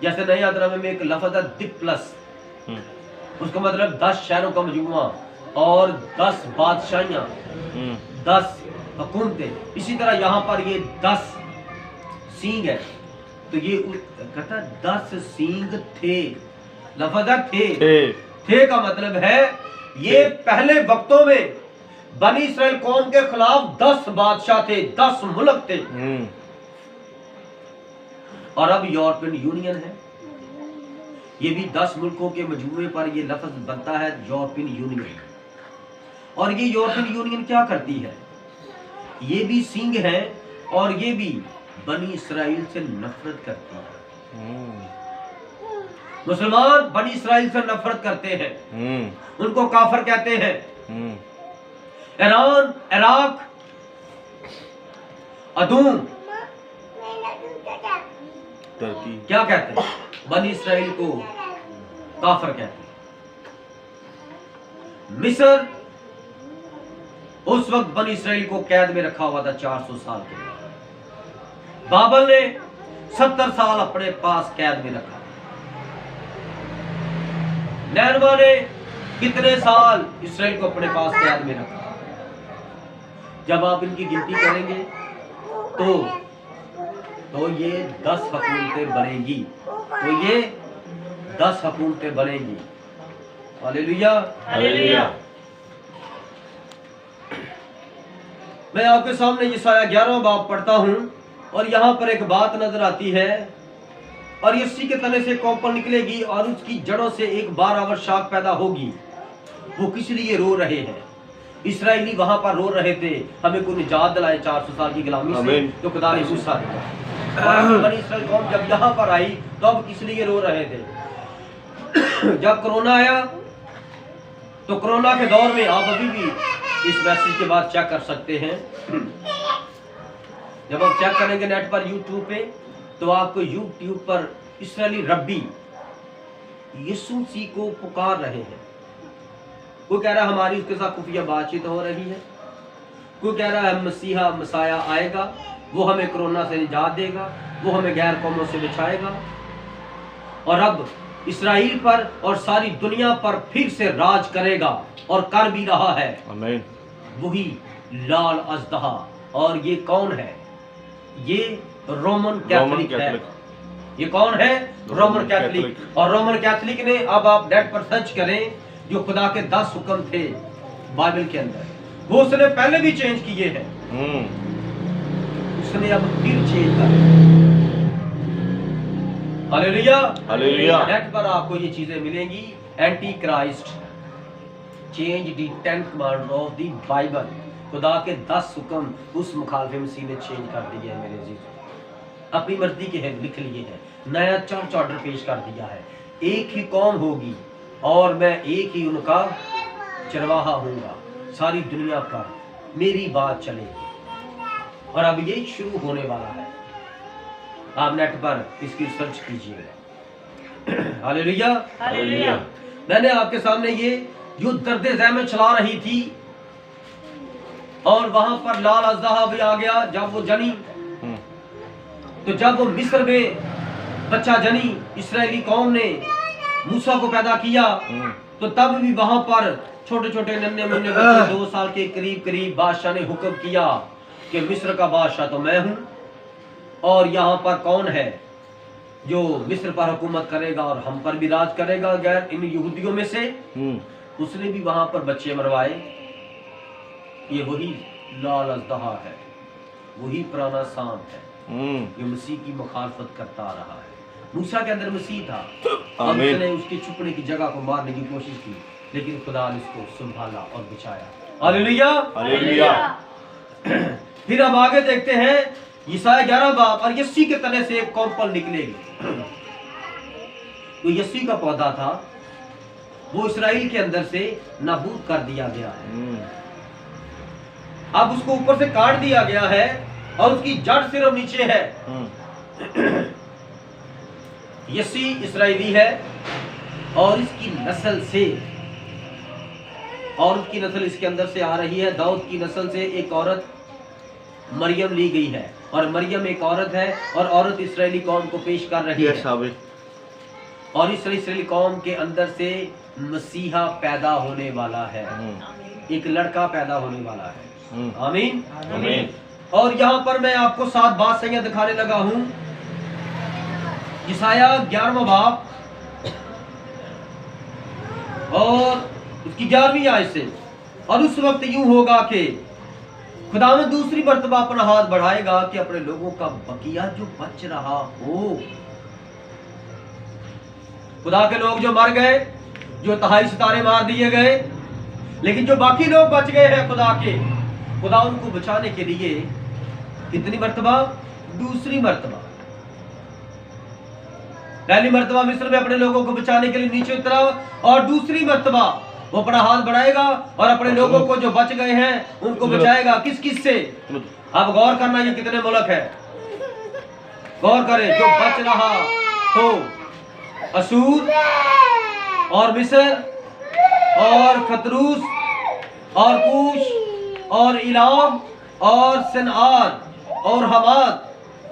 जैसे नए आदरामे में एक लफ्ज़ है दिप्लस, उसका मतलब 10 शहरों का मजमुआ और 10 बादशाहियां, 10 हुकूमतें। इसी तरह यहाँ पर ये 10 सींग है, तो ये कहता 10 सींग थे, लफ्ज़ थे का मतलब है ये पहले वक्तों में बनी इस्राएल कौम के खिलाफ 10 बादशाह थे, 10 मुल्क थे। और अब यूरोपियन यूनियन है, ये भी 10 मुल्कों के मजमूए पर ये लफ्ज़ बनता है यूरोपियन यूनियन। और ये यूरोपियन यूनियन क्या करती है? ये भी सिंह है, और ये भी बनी इस्राइल से नफरत करती है। मुसलमान बनी इस्राइल से नफरत करते हैं, उनको काफिर कहते हैं। ईरान, इराक, अदूम, तुर्की क्या कहते हैं? बनी इस्राइल को काफिर कहते हैं। मिस्र उस वक्त बनी इस्राइल को कैद में रखा हुआ था 400 साल के लिए। बाबल ने 70 साल अपने पास कैद में रखा। नैनवा ने कितने साल इस्राइल को अपने पास कैद में रखा? जब आप इनकी गिनती करेंगे तो ये 10 हुकूमतें बनेगी, तो ये 10 हुकूमतें बनेगी। Hallelujah, hallelujah. मैं आपके सामने यशायाह 11वां बाब पढ़ता हूं, और यहाँ पर एक बात नजर आती है, और यस्सी के तने से कौपल निकलेगी और उसकी जड़ों से एक 12 वर्ष शाख पैदा होगी। वो किस लिए रो रहे हैं? इस्राएली वहां पर रो रहे थे, हमें कोई निजात दिलाए 400 साल की गुलामी से, तो खुदा ने गुस्सा दिया। बनी इस्राएल कौम जब यहाँ पर आई तो अब किस लिए रो रहे थे? जब कोरोना आया, तो कोरोना के दौर में आप अभी भी इस मैसेज के बाद चेक कर सकते हैं। जब आप चेक करेंगे नेट पर, यूट्यूब पे, तो आपको यूट्यूब पर इस्राएली रब्बी यीशु मसीह को पुकार रहे हैं। कोई कह रहा है हमारी उसके साथ खुफिया बातचीत हो रही है, कोई कह रहा है मसीहा मसाया आएगा, वो हमें कोरोना से निजात देगा, वो हमें गैर कौमों से बचाएगा। और अब इसराइल पर और सारी दुनिया पर फिर से राज करेगा और कर भी रहा है। आमीन। वही लाल अजदहा। और ये कौन है? ये रोमन कैथोलिक है। ये कौन है? Roman Catholic. और रोमन कैथोलिक ने, अब आप नेट पर सर्च करें, जो खुदा के 10 हुक्म थे बाइबल के अंदर, वो उसने पहले भी चेंज किए हैं, उसने अब फिर चेंज कर। Hallelujah, hallelujah. नेट पर आपको ये चीजें मिलेंगी। Anti Christ change the 10 command of the Bible. खुदा के 10 हुक्म उस मुखालिफ मसीह ने चेंज कर दिए हैं मेरे जी, अपनी मर्जी के हैं, लिख लिए हैं। नया चर्च ऑर्डर पेश कर दिया है। एक ही कौम होगी और मैं एक ही उनका चरवाहा हूँगा। सारी दुनिया पर मेरी बात चलेगी और अब ये शुरू होने वाला है। आप नेट पर इसकी सर्च कीजिएगा। Hallelujah, hallelujah. मैंने आपके सामने ये जो दर्द ज़हम चला रही थी, और वहां पर लाल अजदहा भी आ गया जब वो जनी। तो जब वो मिस्र में बच्चा जनी, इस्राएली कौम ने मूसा को पैदा किया, तो तब भी वहां पर छोटे छोटे नन्हे मुन्ने बच्चे 2 साल के करीब करीब बादशाह ने हुक्म किया कि मिस्र का बादशाह तो मैं हूं, और यहाँ पर कौन है जो मिस्र पर हुकूमत करेगा और हम पर भी राज करेगा गैर इन यहूदियों में से। उसने भी वहां पर बच्चे मरवाए। ये वही लाल अजदहा है, वही पुराना सांप है, ये मसीह की मुखालफत करता आ रहा है। मूसा के अंदर मसीह था, उसने उसके छुपने की जगह को मारने की कोशिश की, लेकिन खुदा ने उसको संभाला और बचाया। Hallelujah, hallelujah. फिर अब आगे देखते हैं यशायाह 11 बाब। और यस्सी के तने से एक कौपल निकलेगी। तो यस्सी का पौधा था, वो इसराइल के अंदर से नाबूद कर दिया गया है। अब उसको ऊपर से काट दिया गया है और उसकी जड़ सिर्फ नीचे है। यस्सी इसराइली है और इसकी नस्ल से, और उसकी नस्ल इसके अंदर से आ रही है। दाऊद की नस्ल से एक औरत मरियम ली गई है, और मरियम एक औरत है, और औरत इसराइली कौम को पेश कर रही है। और इस इसराइली कौम के अंदर से मसीहा पैदा होने वाला है, एक लड़का पैदा होने वाला है। आमीन, आमीन। और यहाँ पर मैं आपको 7 बादशाहियां दिखाने लगा हूं। यशायाह 11वां बाब और उसकी 11वीं आयत से। और उस वक्त यूं होगा कि खुदावंद दूसरी मर्तबा अपना हाथ बढ़ाएगा कि अपने लोगों का बकिया जो बच रहा हो। खुदा के लोग जो मर गए, जो तहाई सितारे मार दिए गए, लेकिन जो बाकी लोग बच गए हैं खुदा के, खुदा उनको बचाने के लिए कितनी मर्तबा? दूसरी मर्तबा। पहली मर्तबा मिस्र में अपने लोगों को बचाने के लिए नीचे उतरा, और दूसरी मर्तबा वो अपना हाथ बढ़ाएगा और अपने लोगों को जो बच गए हैं उनको बचाएगा। किस किस से? अब गौर करना, ये कितने मुल्क है, गौर करें। जो बच रहा हो, असूर और मिस्र और खतरूस और कूश और इलाम और सनआर और हमाद,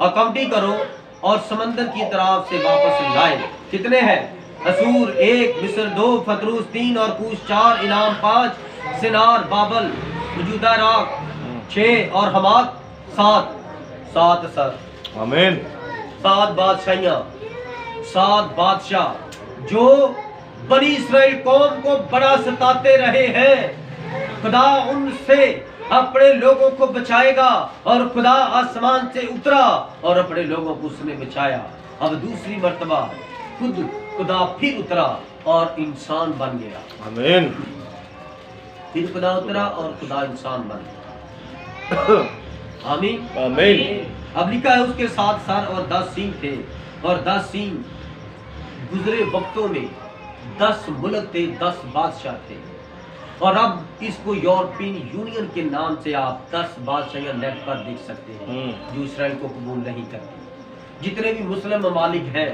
अकाउंटिंग करो, और समंदर की तरफ से वापस लाए। कितने हैं? असूर 1, मिस्र 2, फतरूस 3 और कूश 4, इलाम 5, सिनार, बाबल, मौजूदा इराक 6 और हमाद 7 सर। आमीन। 7 बादशाहियां, 7 बादशाह जो बनी इस्राएल कौम को बड़ा सताते रहे हैं। खुदा उनसे अपने लोगों को बचाएगा, और खुदा आसमान से उतरा और अपने लोगों को उसने बचाया। अब दूसरी मर्तबा खुद खुदा फिर उतरा और इंसान बन गया। आमीन। फिर खुदा उतरा और खुदा इंसान बन गया। आमीन, आमीन। अब लिखा है उसके 7 सर और 10 सींग थे, और 10 सींग गुजरे वक्तों में 10 मुल्क थे, 10 बादशाह थे। और अब इसको यूरोपियन यूनियन के नाम से आप 10 बादशाह नेट पर देख सकते हैं जो इसराइल को कबूल नहीं करती। जितने भी मुस्लिम ममालिक हैं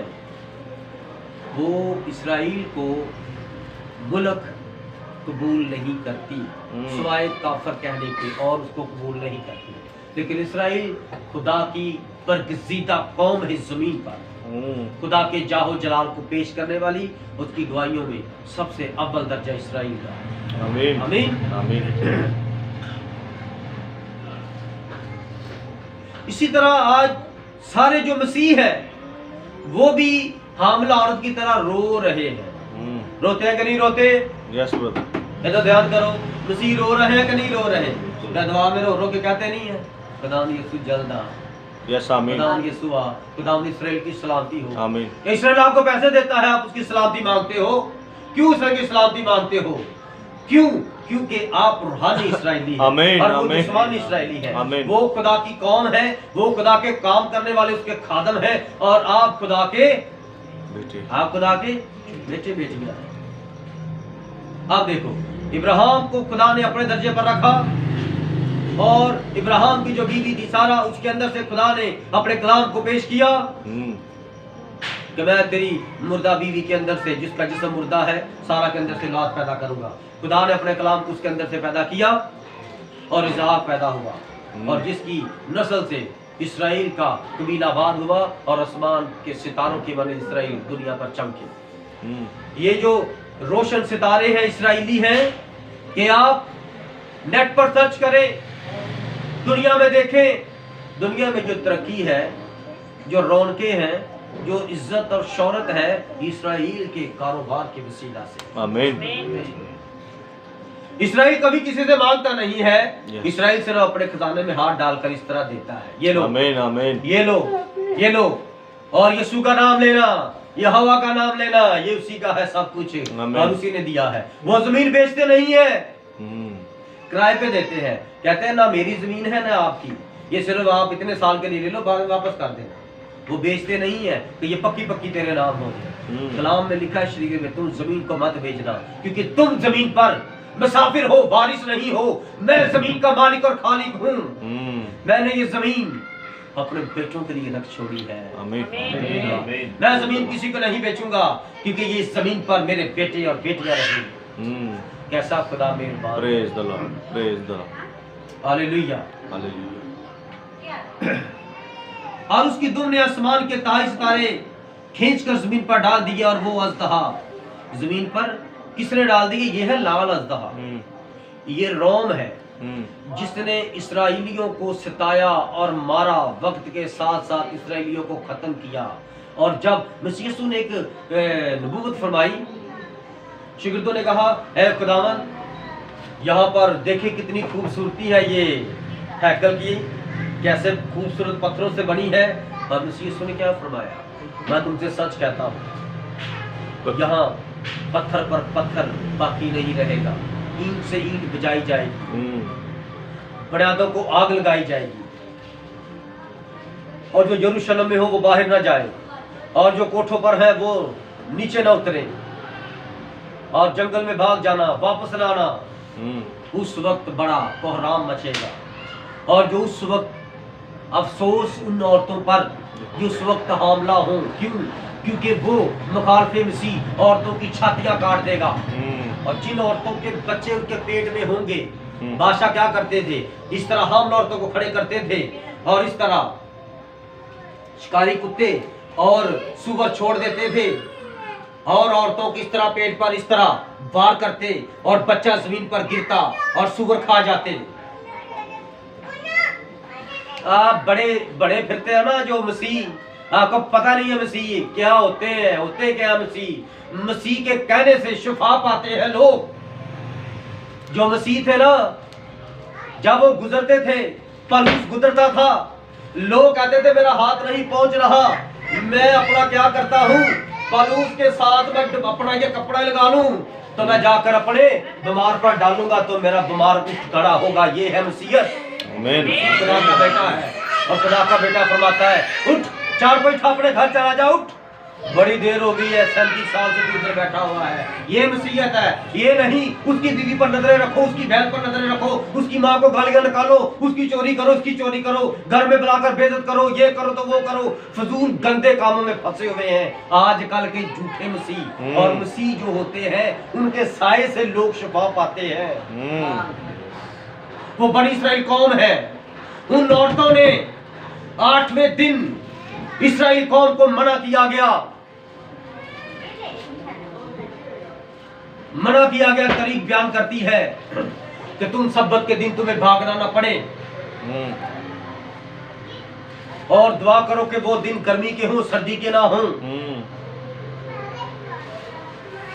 वो इसराइल को मुल्क कबूल नहीं करती, सिवाय काफर कहने के, और उसको कबूल नहीं करती। लेकिन इसराइल खुदा की बरगजीदा कौम है जमीन पर। खुदा के जाहो जलाल को पेश करने वाली उसकी गवाहियों में सबसे अव्वल दर्जा इसराइल का। आमीन आमीन। आमीन। इसी तरह आज सारे जो मसीह है वो भी हामला औरत की तरह रो रहे हैं। रोते हैं कि नहीं रोते? Yes brother. ये तो ध्यान करो, मसीह रो रहे हैं कि नहीं रो रहे? क्या दुआ में रो के कहते नहीं है खुदावंद यीशु जल्द आ, यस आमीन, खुदावंद यीशु आ, खुदावंद इस्राएल की सलामती हो। आमीन। इस्राएल आपको पैसे देता है, आप उसकी सलामती मांगते हो। क्यों इस्राएल की सलामती मांगते हो? क्यों? क्योंकि आप रूहानी इस्राएली हैं। आमीन, और वो आमीन। जिस्मानी इस्राएली है। आमीन। वो खुदा की कौम है, वो खुदा के काम करने वाले उसके खादम है, और आप खुदा के बेटे, आप खुदा के बेटे बेटियां हैं। अब देखो, इब्राहिम को खुदा ने अपने दर्जे पर रखा, और इब्राहिम की जो बीवी थी सारा, उसके अंदर से खुदा ने अपने कलाम को पेश किया कि मैं तेरी मुर्दा बीवी के अंदर से, जिसका जिस्म मुर्दा है, सारा के अंदर से औलाद पैदा करूंगा। खुदा ने अपने कलाम को उसके अंदर से पैदा किया और इसहाक पैदा हुआ, और जिसकी नस्ल से इस्राएल का कबीलाबाद हुआ, और आसमान के सितारों की बने इस्राएल दुनिया पर चमके। ये जो रोशन सितारे हैं इस्राएली हैं, कि आप नेट पर सर्च करें, दुनिया में देखें, दुनिया में जो तरक्की है, जो रौनकें हैं, जो इज्जत और शौहरत है, इस्राएल के कारोबार के वसीला से। आमीन। इस्राएल कभी किसी से मांगता नहीं है। Yes. इस्राएल सिर्फ अपने खजाने में हाथ डालकर इस तरह देता है, ये लो, आमीन आमीन, ये लो, ये लो, और यीशु का नाम लेना, यहोवा का नाम लेना, ये उसी का है सब कुछ, और उसी ने दिया है। वो जमीन बेचते नहीं है, किराए पे देते हैं। कहते हैं ना मेरी जमीन है ना आपकी, ये सिर्फ आप इतने साल के लिए ले लो, बाद में वापस कर देना। वो बेचते नहीं है कि ये पक्की पक्की तेरे नाम हो जाए। कलाम में लिखा है शरीर में, तुम जमीन को मत बेचना, क्योंकि तुम जमीन पर मुसाफिर हो, बारिश नहीं हो। मैं जमीन का मालिक और खालिक हूँ। मैंने ये जमीन अपने बेटों के लिए रख छोड़ी है। आमीन आमीन। मैं जमीन किसी को नहीं बेचूंगा, क्योंकि ये जमीन पर मेरे बेटे और बेटियां रहेंगी। कैसा खुदा मेहरबान। Praise the Lord, praise the Lord, hallelujah, hallelujah. और उसकी दुम ने आसमान के ताज सितारे खींचकर जमीन पर डाल दिए, और वो अजदहा जमीन पर किसने डाल दिए? ये है लाल अजदहा, ये रोम है, जिसने इस्राएलियों को सताया और मारा, वक्त के साथ साथ इस्राएलियों को खत्म किया। और जब मसीह यीशु ने एक नबूवत फरमाई, शागिर्दों ने कहा, ऐ खुदावन, यहाँ पर देखे कितनी खूबसूरती है, ये हैकल की कैसे खूबसूरत पत्थरों से बनी है। और मसीह यीशु ने क्या फरमाया? मैं तुमसे सच कहता हूँ, यहाँ पत्थर पर पत्थर बाकी नहीं रहेगा, ईंट से ईंट बजाई जाएगी, बुनियादों को आग लगाई जाएगी, और जो यरूशलेम में हो वो बाहर ना जाए, और जो कोठों पर है वो नीचे ना उतरे, और जंगल में भाग जाना, वापस ना आना। उस वक्त बड़ा कोहराम मचेगा, और जो उस वक्त अफसोस उन औरतों पर जो उस वक्त हामला हो। क्यों? क्योंकि वो मुखालफे मसीह औरतों की छातियां काट देगा, और जिन औरतों के बच्चे उनके पेट में होंगे, बादशाह क्या करते थे? इस तरह हामला औरतों को खड़े करते थे, और इस तरह शिकारी कुत्ते और सुअर छोड़ देते थे, और औरतों की इस तरह पेट पर इस तरह वार करते, और बच्चा जमीन पर गिरता और सुअर खा जाते। आप बड़े बड़े फिरते हैं ना जो मसीह, आपको पता नहीं है मसीह क्या होते हैं, होते क्या मसीह? मसीह के कहने से शिफा पाते हैं लोग। जो मसीह थे ना, जब वो गुजरते थे, पलूस गुजरता था, लोग कहते थे मेरा हाथ नहीं पहुंच रहा, मैं अपना क्या करता हूँ, पलूस के साथ मैं अपना ये कपड़ा लगा लूं, तो मैं जाकर अपने बीमार पर डालूंगा तो मेरा बीमार उठ खड़ा होगा। ये है मसीहत। खुदा का बेटा है, और खुदा का बेटा फरमाता है, उठ चार पैठा अपने घर चला जा, उठ, बड़ी देर हो गई है, 37 साल से तू इधर बैठा हुआ है। ये मसीहत है। ये नहीं उसकी बीवी पर नजरें रखो, उसकी बहन पर नजरें रखो, उसकी माँ को गालियां निकालो, उसकी चोरी करो, उसकी चोरी करो, घर में बुलाकर बेइज्जत करो, ये करो तो वो करो, फजूल गंदे कामों में फंसे हुए हैं आजकल के झूठे मसीह। और मसीह जो होते हैं उनके साये से लोग शिफा पाते हैं। वो बड़ी इस्राएल कौम है। उन औरतों ने 8वें दिन इस्राएल कौम को मना किया गया, मना किया गया। तारीख बयान करती है कि तुम सब्बत के दिन तुम्हें भागना ना पड़े और दुआ करो कि वो दिन गर्मी के हों, सर्दी के ना हों।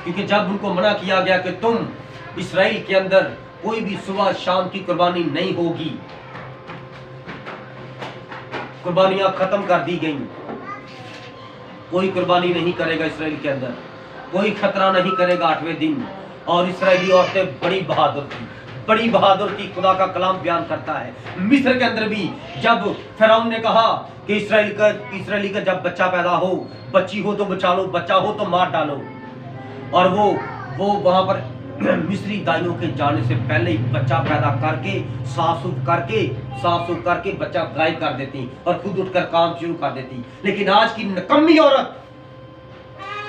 क्योंकि जब उनको मना किया गया कि तुम इस्राएल के अंदर कोई भी सुबह शाम की कुर्बानी नहीं होगी, कुर्बानियां खत्म कर दी गई, कोई कुर्बानी नहीं करेगा इस्राएल के अंदर, कोई खतरा नहीं करेगा 8वें दिन। और इस्राएली औरतें बड़ी बहादुर थी, बड़ी बहादुर थी। खुदा का कलाम बयान करता है मिस्र के अंदर भी जब फिरौन ने कहा कि इस्राएली का जब बच्चा पैदा हो, बच्ची हो तो बचा लो, बच्चा हो तो मार डालो, और वो वहां पर मिस्री दाइयों के जाने से पहले ही बच्चा पैदा करके साफ सुफ करके बच्चा गायब कर देती और खुद उठकर काम शुरू कर देती। लेकिन आज की नकम्मी औरत,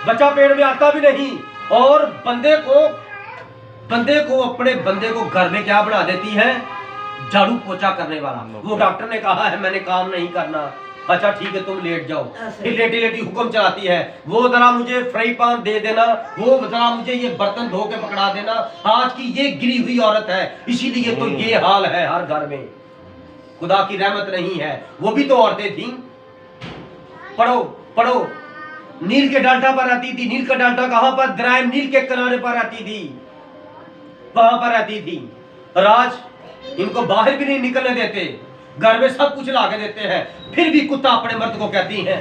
बच्चा पेट में आता भी नहीं और बंदे को अपने बंदे को घर में क्या बना देती है, झाड़ू पोछा करने वाला। वो डॉक्टर ने कहा है मैंने काम नहीं करना, अच्छा ठीक है तुम लेट जाओ। फिर लेटी लेटी हुक्म चलाती है, वो जरा मुझे फ्राई पैन दे देना, वो जरा मुझे ये बर्तन धो के पकड़ा देना। आज की ये गिरी हुई औरत है, इसीलिए तो ये हाल है हर घर में। खुदा की रहमत नहीं है। वो भी तो औरतें थी। पढ़ो नील के डाल्टा पर रहती थी। नील का डाल्टा कहां पर? दराय नील के किनारे पर रहती थी, वहां पर रहती थी। और आज इनको बाहर भी नहीं निकलने देते, घर में सब कुछ ला के देते हैं। फिर भी कुत्ता अपने मर्द को कहती है,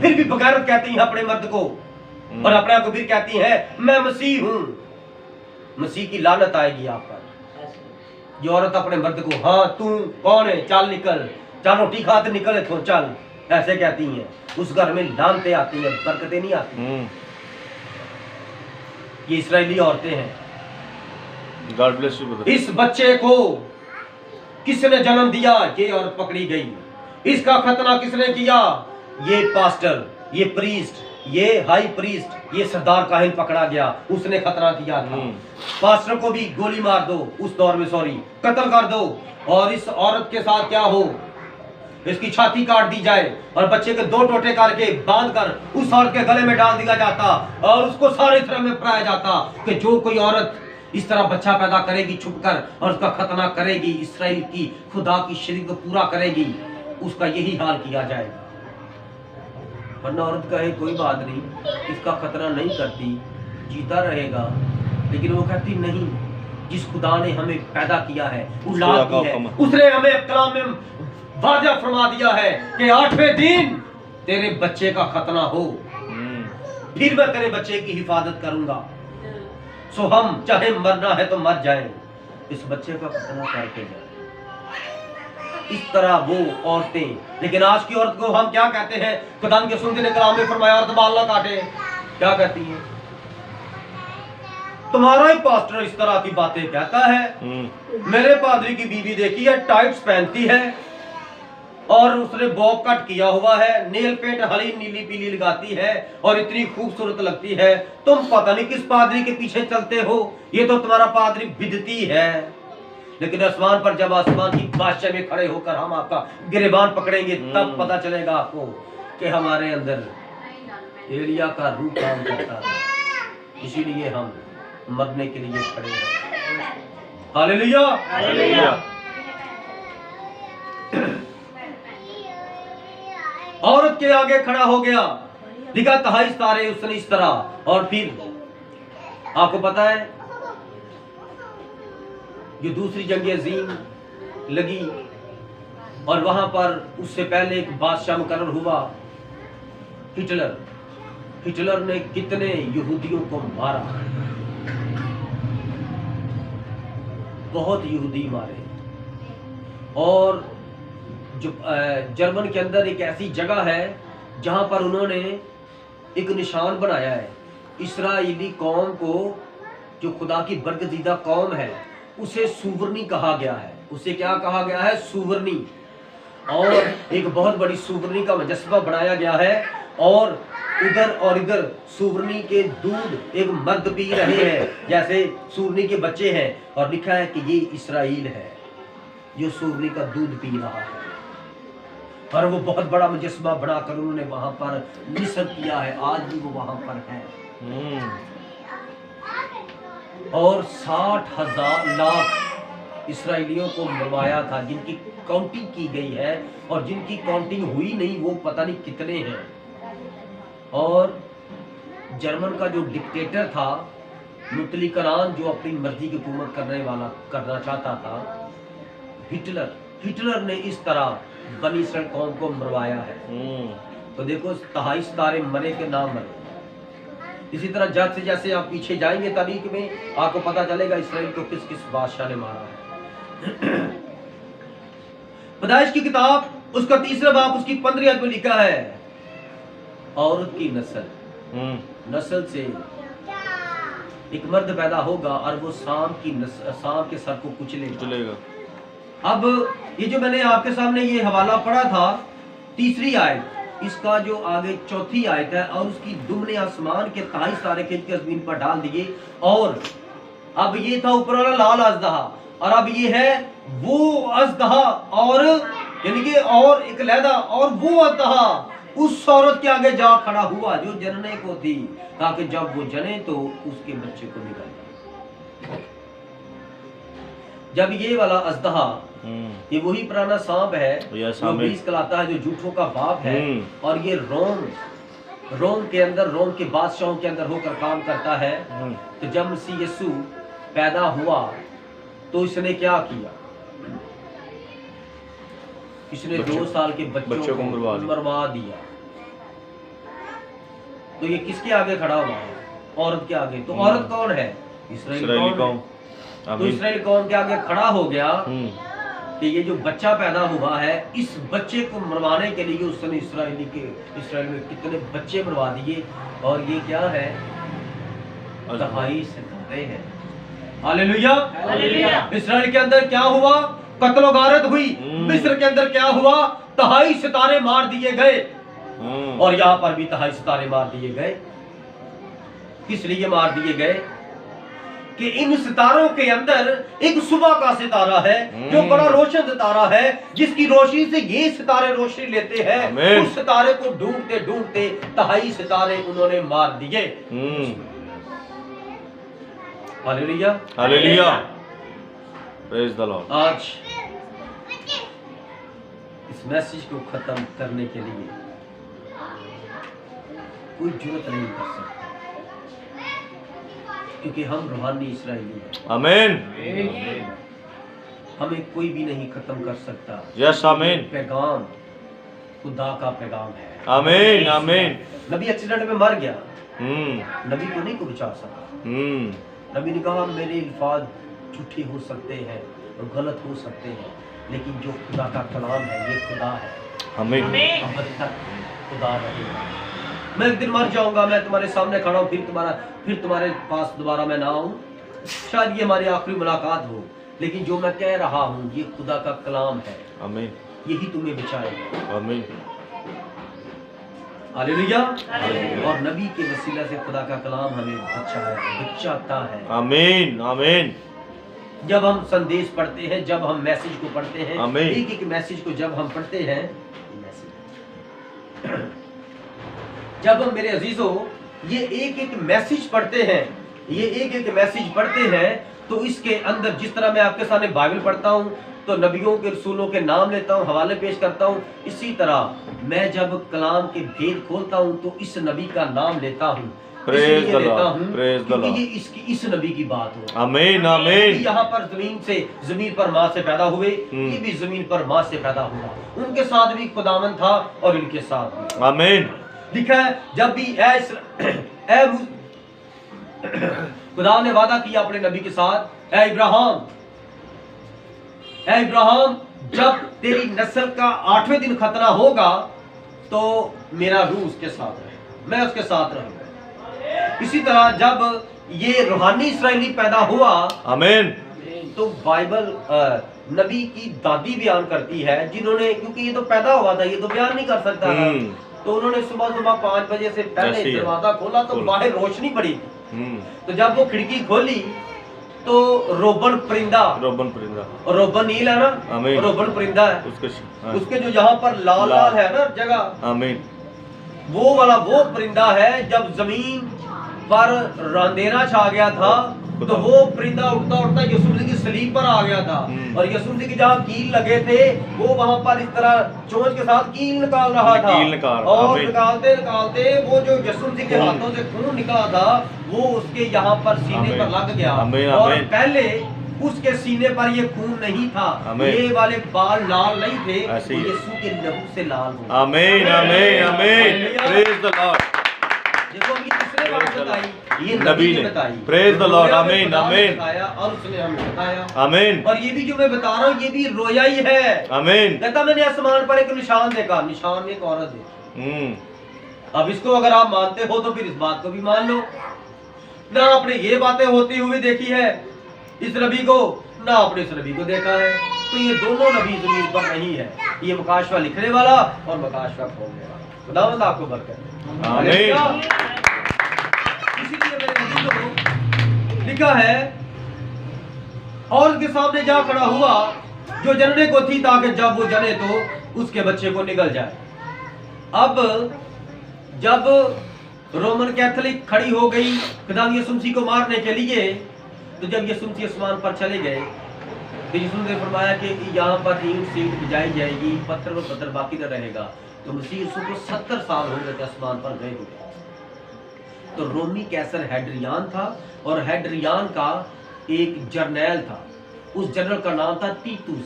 फिर भी बगैरत कहती है अपने मर्द को, और अपने को भी कहती है मैं मसीह हूं। मसीह की लानत आएगी आप पर। ये औरत अपने मर्द को, हाँ तू कौन है, चल निकल, चल रोटी खाते निकल तो चल, ऐसे कहती हैं। उस घर में लानतें आती हैं, बरकतें नहीं आती। ये इस्राएली औरतें हैं। God bless you. इस बच्चे को किसने जन्म दिया? ये औरत पकड़ी गई। इसका खतना किसने किया? ये पास्टर, ये प्रीस्ट, ये हाई प्रीस्ट, ये सरदार काहिन पकड़ा गया, उसने खतना किया था। पास्टर को भी गोली मार दो, उस दौर में कत्ल कर दो, और इस औरत के साथ क्या हो, इसकी छाती काट दी जाए और बच्चे के 2 टोटे करके बांध कर उस औरत के गले में डाल दिया जाता, और उसको सारे तरह में पढ़ाया जाता कि जो कोई औरत इस तरह बच्चा पैदा करेगी छुपकर और उसका खतना करेगी, इसराइल की खुदा की शरीयत को पूरा करेगी, उसका यही हाल किया जाएगा। वरना औरत कहे कोई बात नहीं, इसका खतना नहीं करती, जीता रहेगा। लेकिन वो कहती नहीं, जिस खुदा ने हमें पैदा किया है, औलाद दी है, उसने हमें कलाम में वादा फरमा दिया है कि 8वें दिन तेरे बच्चे का खतना हो, फिर मैं तेरे बच्चे की हिफाजत करूंगा। सो हम चाहे मरना है तो मर जाएं, इस बच्चे का खतना करके जाएं। इस तरह वो औरतें। लेकिन आज की औरत को हम क्या कहते हैं? खुदा के सुनते ने कलाम में फरमाया औरत बाल ना काटे, क्या कहती है? तुम्हारा ही पास्टर इस तरह की बातें कहता है। मेरे पादरी की बीवी देखी है, टाइट्स पहनती है और उसने बॉब कट किया हुआ है, नेल पेंट हरी नीली पीली लगाती है और इतनी खूबसूरत लगती है। तुम पता नहीं किस पादरी के पीछे चलते हो, ये तो तुम्हारा पादरी बिदती है। लेकिन आसमान पर जब आसमान की बादशाह में खड़े होकर हम आपका गिरेबान पकड़ेंगे, तब पता चलेगा आपको कि हमारे अंदर एलिया का रूप काम करता है। इसीलिए हम मरने के लिए खड़े हैं। Hallelujah, hallelujah. औरत के आगे खड़ा हो गया, लिखा 23 तारे उसने इस तरह। और फिर आपको पता है ये दूसरी जंग अजीम लगी और वहां पर उससे पहले एक बादशाह मुकर्रर हुआ, हिटलर ने कितने यहूदियों को मारा, बहुत यहूदी मारे। और जो जर्मन के अंदर एक ऐसी जगह है जहां पर उन्होंने एक निशान बनाया है, इस्राएली कौम को, जो खुदा की बरगजीदा कौम है, उसे सुवर्णी कहा गया है। उसे क्या कहा गया है? सुवर्णी। और एक बहुत बड़ी सुवर्णी का मुजस्समा बनाया गया है और उधर और इधर सुवर्णी के दूध एक मर्द पी रहे हैं, जैसे सुवर्णी के बच्चे हैं, और लिखा है कि ये इस्राएल है जो सुवर्णी का दूध पी रहा है। और वो बहुत बड़ा मुजस्समा बनाकर उन्होंने वहां पर निस्ब किया है, आज भी वो वहां पर है। और 60,000 लाख इसराइलियों को मरवाया था, जिनकी काउंटिंग की गई है, और जिनकी काउंटिंग हुई नहीं वो पता नहीं कितने हैं। और जर्मन का जो डिक्टेटर था मुतलिकरान, जो अपनी मर्जी की हुकूमत करना चाहता था, हिटलर ने इस तरह बनी इसराइल कौम को मरवाया है। तो देखो 23 सितारे मरे के नाम मरे। इसी तरह जैसे जैसे आप पीछे जाएंगे तारीख में आपको पता चलेगा इसराइल को किस किस बादशाह ने मारा है। पैदाइश की किताब उसका 3रा बाब उसकी 15वीं आयत में लिखा है, औरत की नस्ल से एक मर्द पैदा होगा और वो सांप के सर को कुचलेगा। अब ये जो मैंने आपके सामने ये हवाला पढ़ा था 3री आयत, इसका जो आगे 4थी आयत है, और उसकी दुमने आसमान के 23 सितारे खींच कर जमीन पर डाल दिए। और अब ये था ऊपर वाला लाल अजदहा, और अब ये है वो अजदहा, और यानी कि और एक लहदा, और वो अजदहा उस औरत के आगे जा खड़ा हुआ जो जनने को थी, ताकि जब वो जने तो उसके बच्चे को निकाले। जब ये वाला अजदहा, ये वही पुराना सांप है जो बीज कहलाता है, जो झूठों का बाप है, और ये रोम के अंदर, रोम के बादशाहों के अंदर होकर काम करता है। तो जब मसीह यीशु पैदा हुआ तो इसने क्या किया? इसने 2 साल के बच्चों को मरवा दिया। तो ये किसके आगे खड़ा हुआ है? औरत के आगे। तो औरत कौन है? इस्राएली कौम। तो इस्राएली कौम के आगे खड़ा हो गया कि ये जो बच्चा पैदा हुआ है, इस बच्चे को मरवाने के लिए उसने इस्राएल में कितने बच्चे मरवा दिए। और ये क्या है? 23 सितारे हैं। हालेलुया। इस्राएल के अंदर क्या हुआ? कत्लो गारत हुई। मिस्र के अंदर क्या हुआ? 23 सितारे मार दिए गए। और यहाँ पर भी 23 सितारे मार दिए गए। किस लिए मार दिए गए? कि इन सितारों के अंदर एक सुबह का सितारा है जो बड़ा रोशन सितारा है, जिसकी रोशनी से ये सितारे रोशनी लेते हैं। उस सितारे को ढूंढते ढूंढते 23 सितारे उन्होंने मार दिए। Hallelujah, hallelujah, praise the Lord. आज इस मैसेज को खत्म करने के लिए कोई जरूरत नहीं कर सकता, क्योंकि हम रूहानी इसराइली हैं। आमीन। हमें कोई भी नहीं खत्म कर सकता। यस, आमीन। पैगाम खुदा का पैगाम है। आमीन, आमीन। नबी एक्सीडेंट में मर गया, नबी को नहीं को बचा सका। नबी ने कहा मेरे अल्फाज झूठे हो सकते हैं और गलत हो सकते हैं, लेकिन जो खुदा का कलाम है ये खुदा है। आमीन। अब तक खुदा रहेगा। मैं एक दिन मर जाऊंगा, मैं तुम्हारे सामने खड़ा हूँ, फिर तुम्हारे पास दोबारा मैं ना आऊं। शायद ये हमारी आखिरी मुलाकात हो, लेकिन जो मैं कह रहा हूँ ये खुदा का कलाम है। आमीन। यही तुम्हें बचाएगा। आमीन। हालेलुया। और नबी के वसीला से खुदा का कलाम हमें बचाता है। आमीन, आमीन। जब हम संदेश पढ़ते हैं, जब हम मैसेज को पढ़ते हैं, एक एक मैसेज को जब हम पढ़ते हैं, जब हम मेरे अजीजों ये एक एक मैसेज पढ़ते हैं, ये एक एक मैसेज पढ़ते हैं, तो इसके अंदर जिस तरह मैं आपके सामने बाइबल पढ़ता हूँ तो नबियों के रसूलों के नाम लेता हूँ, हवाले पेश करता हूँ, इसी तरह मैं जब कलाम के भेद खोलता हूँ तो इस नबी का नाम लेता हूँ, इसलिए लेता हूँ क्योंकि ये इस नबी की बात हो। आमीन, आमीन। यहाँ पर जमीन पर माँ से पैदा हुए, ये भी जमीन पर माँ से पैदा हुआ, उनके साथ भी खुदावन था और इनके साथ भी। आमीन। लिखा है जब भी खुदा ने वादा किया अपने नबी के साथ, ऐ इब्राहिम जब तेरी नस्ल का 8वें दिन खतना होगा तो मेरा रूह उसके साथ रहे, मैं उसके साथ रहूंगा। इसी तरह जब ये रूहानी इस्राएली पैदा हुआ, आमीन, तो बाइबल नबी की दादी बयान करती है, जिन्होंने, क्योंकि ये तो पैदा हुआ था, ये तो बयान नहीं कर सकता था, तो उन्होंने सुबह 5 बजे से पहले दरवाजा खोला तो बाहर रोशनी पड़ी थी। तो जब वो खिड़की खोली तो रोबन परिंदा, रोबन परिंदा, और रोबन नील है ना, आमीन। रोबन परिंदा है उसके हाँ। उसके जो यहाँ पर लाल लाल है ना जगह, आमीन। वो वाला वो परिंदा है। जब जमीन पर अंधेरा छा गया था तो वो परिंदा उड़ता उड़ता यीशु मसीह की सलीब पर आ गया था, और यीशु मसीह की जहाँ कील लगे थे वो वहां पर इस तरह चोंच के साथ कील निकाल रहा था, और निकालते निकालते वो जो यीशु मसीह के हाथों से खून निकला था वो उसके यहाँ पर सीने पर लग गया, और पहले उसके सीने पर ये खून नहीं था, ये वाले बाल लाल नहीं थे, वो यीशु के लहू से लाल हो। आमीन आमीन आमीन, प्रेज द लॉर्ड। देखो ये किसने बात बताई, ये नबी ने बताई, प्रेज द लॉर्ड। आमीन आमीन, और उसने हमें बताया। आमीन। और ये भी जो मैं बता रहा हूँ ये भी रोया ही है। आमीन। कहता मैंने आसमान पर एक निशान देखा, निशान में एक औरत देखी। अब इसको अगर आप मानते हो तो फिर इस बात को भी मान लो ना। आपने ये बातें होती हुई देखी है इस नबी को, ना आपने इस नबी को देखा है, तो ये दोनों नबी जमीन पर नहीं है, ये मकाशवा लिखने वाला और मकाशवा खोलने वाला। खुदावंद आपको बरकत दे। आमीन। इसीलिए मेरे नबी को लिखा है, और उसके सामने जा खड़ा हुआ जो जनने को थी, ताकि जब वो जने तो उसके बच्चे को निकल जाए। अब जब रोमन कैथोलिक खड़ी हो गई खुदा यीशु मसीह को मारने के लिए, तो जब यीशु मसीह आसमान पर चले गए तो यीशु ने फरमाया कि यहाँ पर ईंट सीट भिजाई जाएगी, पत्थर पर पत्थर बाकी न रहेगा। तो मसीह यीशु को 70 साल हो गए थे आसमान पर गए हुए। तो रोमी कैसर हेड्रियान था, और हेड्रियान का एक जर्नैल था, उस जनरल का नाम था तीतुस,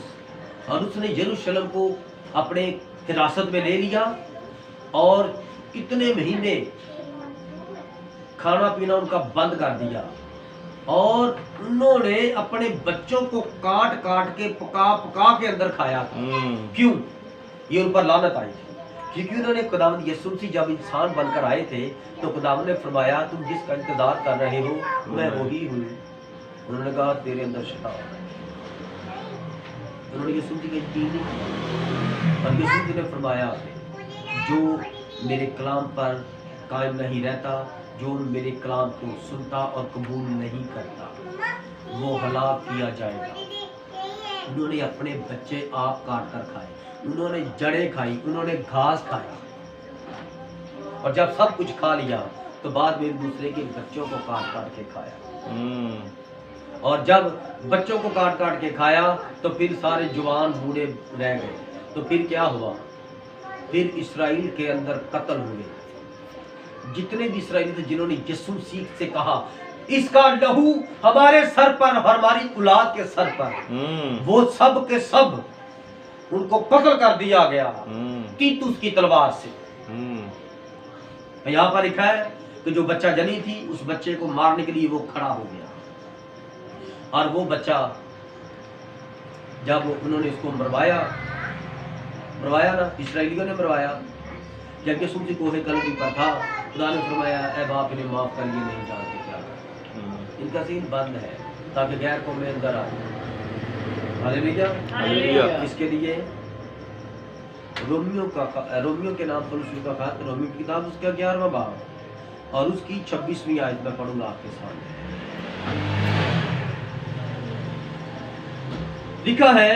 और उसने यरूशलेम को अपने हिरासत में ले लिया, और कितने महीने खाना पीना उनका बंद कर दिया, और उन्होंने अपने बच्चों को काट काट के पका पका के अंदर खाया था। क्यों? ये उन पर लानत आई थी, क्योंकि उन्होंने खुदावंद यीशु मसीह जब इंसान बनकर आए थे तो खुदावंद ने फरमाया तुम जिसका इंतजार कर रहे हो मैं वही हूँ। उन्होंने कहा तेरे अंदर शैतान है। उन्होंने यीशु मसीह की यकीन नहीं किया, और यीशु मसीह ने फरमाया जो मेरे कलाम पर कायम नहीं रहता, जो मेरे कलाम को सुनता और कबूल नहीं करता, वो हलाक किया जाएगा। उन्होंने अपने बच्चे आप काट कर खाए, उन्होंने जड़ें खाई, उन्होंने घास खाया, और जब सब कुछ खा लिया तो बाद में दूसरे के बच्चों को काट काट के खाया। और जब बच्चों को काट काट के खाया तो फिर सारे जवान बूढ़े रह गए। तो फिर क्या हुआ? फिर इस्राएल के अंदर कत्ल हुए। जितने भी इस्राएली थे जिन्होंने यीशु मसीह से कहा इसका लहू हमारे सर पर, हमारी औलाद के सर पर, वो सब के सब उनको कत्ल कर दिया गया तीतुस की तलवार से। यहाँ पर लिखा है कि जो बच्चा जनी थी उस बच्चे को मारने के लिए वो खड़ा हो गया, और वो बच्चा जब उन्होंने इसको मरवाया ना, इस्राएलियों ने मरवाया, जब यीशु मसीह कोहे कलवरी पर था, खुदा ने फरमाया ऐ बाप इन्हें माफ कर, ये नहीं जानते क्या कर। इनका सीन बंद है ताकि गैर कौम में अंदर आ जाए। हालेलुया। इसके लिए रोमियो के नाम पर उसका खत, रोमियो की किताब उसका 11वां बाब और उसकी 26वीं आयत में पढ़ूंगा आपके सामने। लिखा है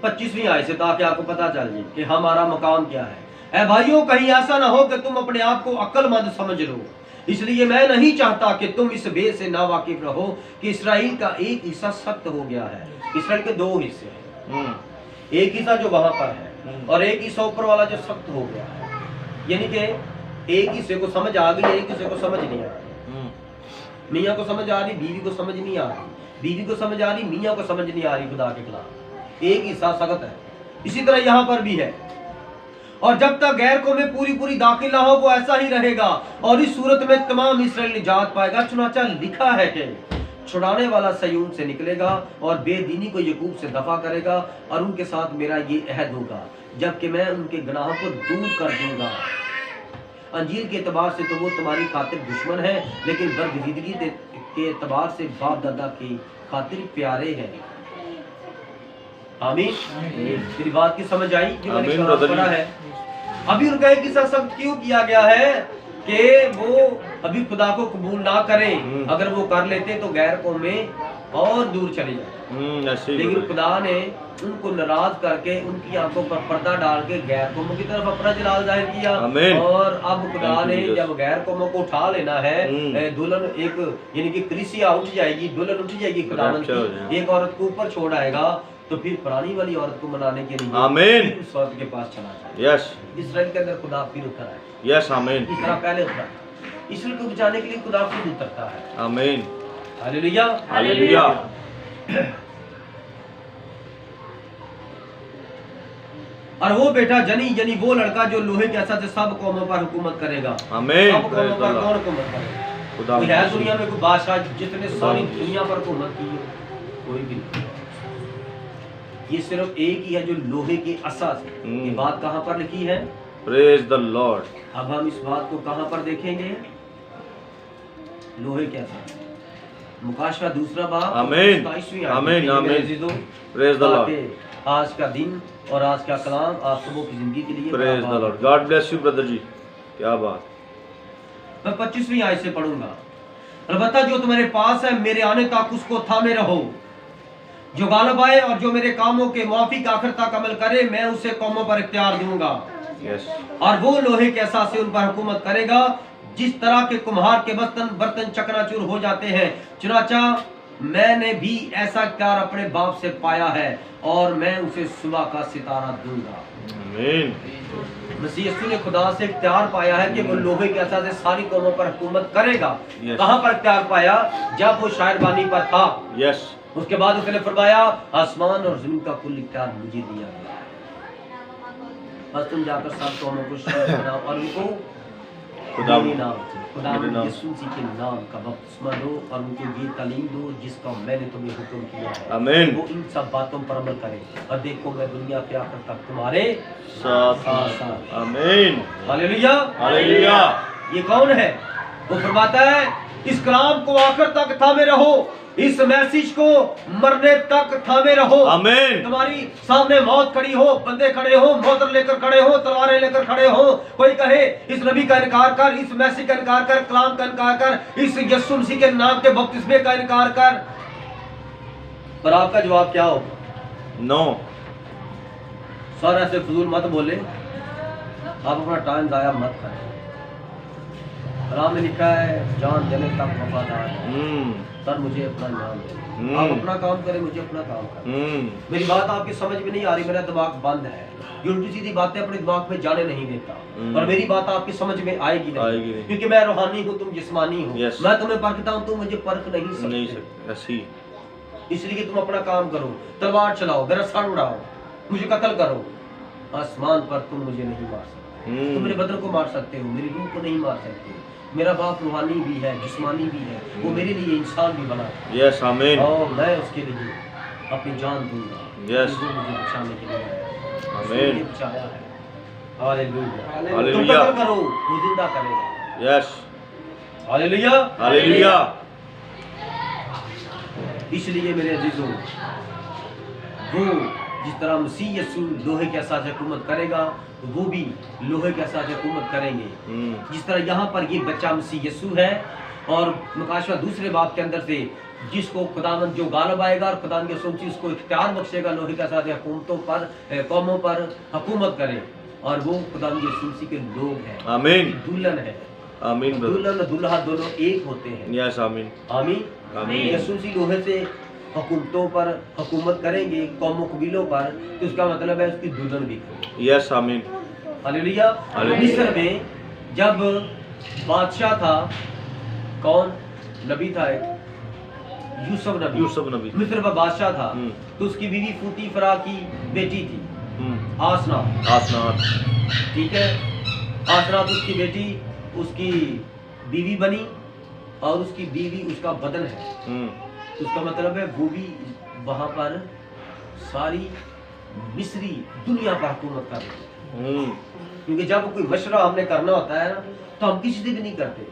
25वीं आयत से, ताकि आपको पता चल जाए कि हमारा मकाम क्या है। ऐ भाइयों, कहीं ऐसा ना हो कि तुम अपने आप को अक्लमंद समझ लो, इसलिए मैं नहीं चाहता कि तुम इस भेद से ना वाकिफ रहो कि इसराइल का एक हिस्सा सख्त हो गया है। इसराइल के दो हिस्से हैं, एक हिस्सा जो वहां पर है और एक हिस्सा ऊपर वाला जो सख्त हो गया है। यानी कि एक हिस्से को समझ आ गई, एक हिस्से को समझ नहीं आ रही। मियाँ को समझ आ रही, बीवी को समझ नहीं आ रही, बीवी को समझ आ रही, मियाँ को समझ नहीं आ रही खुदा के खिलाफ। एक हिस्सा सख्त है। इसी तरह यहाँ पर भी है, और जब तक गैर कौम में पूरी पूरी दाखिल ना हो वो ऐसा ही रहेगा, और इस सूरत में तमाम इस्राएल निजात पाएगा। चुनाचा लिखा है कि छुड़ाने वाला सयून से निकलेगा और बेदीनी को यकूब से दफा करेगा, और उनके साथ मेरा ये अहद होगा जबकि मैं उनके गुनाहों को दूर कर दूंगा। अंजील के एतबार से तो वो तुम्हारी खातिर दुश्मन है, लेकिन बरगजीदगी के एतबार से बाप दादा की खातिर प्यारे हैं। आमीन। मेरी बात की समझ आई जो मैंने पढ़ा है। अभी उनका एक हिस्सा सख्त क्यों किया गया है कि वो अभी खुदा को कबूल ना करें, अगर वो कर लेते तो गैर कौम में और दूर चले जाते। ऐसे लेकिन खुदा ने उनको नाराज करके उनकी आंखों पर पर्दा डाल के गैर कौमों की तरफ अपना जलाल जाहिर किया। आमीन। और अब खुदा Thank you, ने Jesus. जब गैर कौमों को उठा लेना है, दुल्हन एक यानी कि कलीसिया उठ जाएगी, दुल्हन उठ जाएगी खुदावंद Rapture हो जाएगा। की, एक औरत को ऊपर छोड़ आएगा, तो फिर पुरानी वाली औरत को मनाने के लिए आमीन। फिर उस औरत के पास चला जाए। यस इसराइल के अंदर खुदा फिर उतर आए, यस आमीन इस तरह पहले उतरा। इसराइल को बचाने के लिए खुदा खुद उतरता है। आमीन हालेलुया। हालेलुया और वो बेटा जनी यानी वो लड़का जो लोहे के ऐसा से सब कौमों पर हुकूमत करेगा। आमीन। सब कौमों Praise the पर Lord. कौन हुकूमत करेगा? खुदा कोई है मसीह। दुनिया में कोई बादशाह जितने सारी मसीह। दुनिया पर हुकूमत की है? कोई भी नहीं। ये सिर्फ एक ही है जो लोहे के असा से। ये बात कहाँ पर लिखी है? Praise the Lord. अब हम इस बात को कहाँ पर देखेंगे? लोहे के असा से। मुकाशवा दूसरा बाब आमीन। 27वीं आयत आमीन, देखिए आमीन। मेरे अजीजों। Praise the Lord. ताकि आज का दिन और आज का कलाम आप सबों की जिंदगी के लिए praise the lord. God bless you brother ji, क्या बात। मैं 25वीं आयत से पढ़ूंगा। अलबत्ता जो तुम्हारे पास है मेरे आने तक उसको थामे रहो, जो गालिब आए और जो मेरे कामों के मुआफिक आखिर तक अमल करे, मैं उसे कौमों पर इख्तियार दूंगा। यस और वो लोहे के ऐसा से उन पर हुकूमत करेगा जिस तरह के कुम्हार के बर्तन चकनाचूर हो जाते हैं। चुनाचा मैंने भी ऐसा इख्तियार अपने बाप से पाया है और मैं उसे सुबह का सितारा दूंगा। आमीन मसीह यीशु ने खुदा से इख्तियार पाया है कि वो लोहे के ऐसा से सारी कौमों पर हुकूमत करेगा। Yes. कहाँ पर इख्तियार पाया? जब वो शायरबानी पर था। यस उसके बाद उसने फरमाया आसमान और जमीन का कुल इख्तियार मुझे दिया गया। बस तुम जाकर सब कौमों को शामिल बनाओ और उनको खुदा मेरे नाम से, खुदा मेरे नाम यीशु मसीह के नाम का बपतिस्मा दो और उनको ये तालीम दो जिसका मैंने तुम्हें हुक्म किया है। आमीन। वो इन सब बातों पर अमल करे और देखो मैं दुनिया के आखिर तक तुम्हारे साथ साथ। आमीन हालेलुया। हालेलुया। ये कौन है? वो फरमाता है इस कलाम को आखिर तक थामे रहो, इस मैसेज को मरने तक थामे रहो। आमीन। तुम्हारी सामने मौत खड़ी हो, बंदे खड़े हो, मोहर लेकर खड़े हो, तलवारें लेकर खड़े हो, कोई कहे इस नबी का इनकार कर, इस मैसेज का इनकार कर, कलाम का इनकार कर, इस यीशु मसीह के नाम के बपतिस्मे का इनकार कर, पर आपका जवाब क्या होगा? नो। सर ऐसे फजूल मत बोले, आप अपना टाइम जाया मत करें। कलाम में लिखा है जान देने तक वफादार है। सर मुझे अपना नाम दे, आप अपना काम करें, मुझे अपना काम करें। मेरी बात आपकी समझ में नहीं आ रही, मेरा दिमाग बंद है, ये उल्टी सीधी बातें अपने दिमाग में जाने नहीं देता और मेरी बात आपकी समझ में आएगी नहीं, क्योंकि मैं रूहानी हूँ, तुम जिस्मानी हो। Yes. मैं तुम्हें परखता हूँ, तुम मुझे परख नहीं सकते। ऐसी इसलिए तुम अपना काम करो, तलवार चलाओ, मेरा सर उड़ाओ, मुझे कत्ल करो, आसमान पर तुम मुझे नहीं मार सकते। तुम मेरे बदन को मार सकते हो, मेरी रूह को नहीं मार सकते। मेरा बाप रूहानी भी है, जिस्मानी भी है, वो मेरे लिए इंसान भी बना। यस आमीन। और मैं उसके लिए अपनी जान दूंगा। Yes. वो मुझे बचाने के लिए आया है। उसने आमीन। मुझे बचाया है। हालेलुया। तुम हालेलुया। कत्ल करो, वो जिंदा करेगा। Yes hallelujah. हालेलुया। इसलिए मेरे अजीजों, वो जिस तरह मसीह यीशु लोहे के साथ हुकूमत करेगा, वो भी लोहे के साथ हुकूमत करेंगे। जिस तरह यहाँ पर ये बच्चा मसीह यीशु है और मुकाशवा दूसरे बाब के अंदर से जिसको खुदावंद जो गालिब आएगा और खुदावंद के सोची उसको इख्तियार बख्शेगा लोहे के साथ हुकूमतों पर, कौमों पर हुकूमत करे, और वो खुदावंद यीशु मसीह के लोग हैं। आमीन। दुल्हन है। आमीन। दुल्हन और दुल्हा दोनों एक होते हैं। यस आमीन। आमीन। आमीन। यीशु मसीह लोहे से हुकूमतों पर हुकूमत करेंगे, कौमों कबीलों पर, तो उसका मतलब है उसकी दुल्हन भी करेंगे। यस आमीन। हालेलुया। मिस्र में जब बादशाह था, कौन नबी था? एक यूसुफ नबी। यूसुफ नबी। मिस्र का बादशाह था, तो उसकी बीवी फूतीफरा की बेटी थी आसनात। आसनात। ठीक है, आसनात उसकी बेटी उसकी बीवी बनी और उसकी बीवी उसका बदन है। उसका मतलब है वो भी वहां पर सारी मिस्री दुनिया पर हुकूमत कर रही है। क्योंकि जब कोई मशवरा हमने करना होता है ना, तो हम किसी से भी नहीं करते,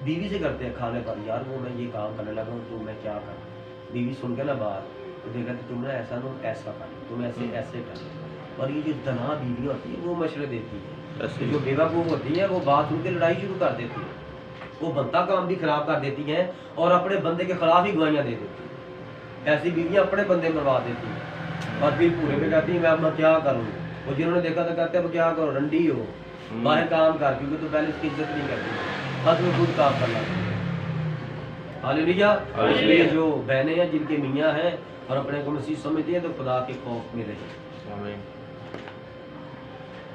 बीवी से करते हैं। खाने पर यार वो मैं ये काम करने लगा हूँ, तो मैं क्या करूँ? बीवी सुन के ना बाहर तो देखा तो तुम ना ऐसा ना ऐसा कर, तुम ऐसे ऐसे कर। और ये जो तना बीवी होती है वो मशवरे देती है, जो बेवकूफ होती है वो बात उनके लड़ाई शुरू कर देती है। वो बनता काम भी खराब कर देती हैं और अपने बंदे के खिलाफ ही गवाहियां दे देती हैं। ऐसी बीवियां अपने बंदे मरवा देती हैं और फिर पूरे में कहती हैं मैं क्या करूँ। वो जिन्होंने देखा तो कहते हैं क्या करो, रंडी हो, बाहर काम कर, क्योंकि तो पहले इसकी इज्जत नहीं करती, बस में खुद काम करना। हालेलुया। इसलिए जो बहनें हैं जिनके मियाँ हैं और अपने को मसीह समझती हैं तो खुदा के खौफ में रहे। आमीन।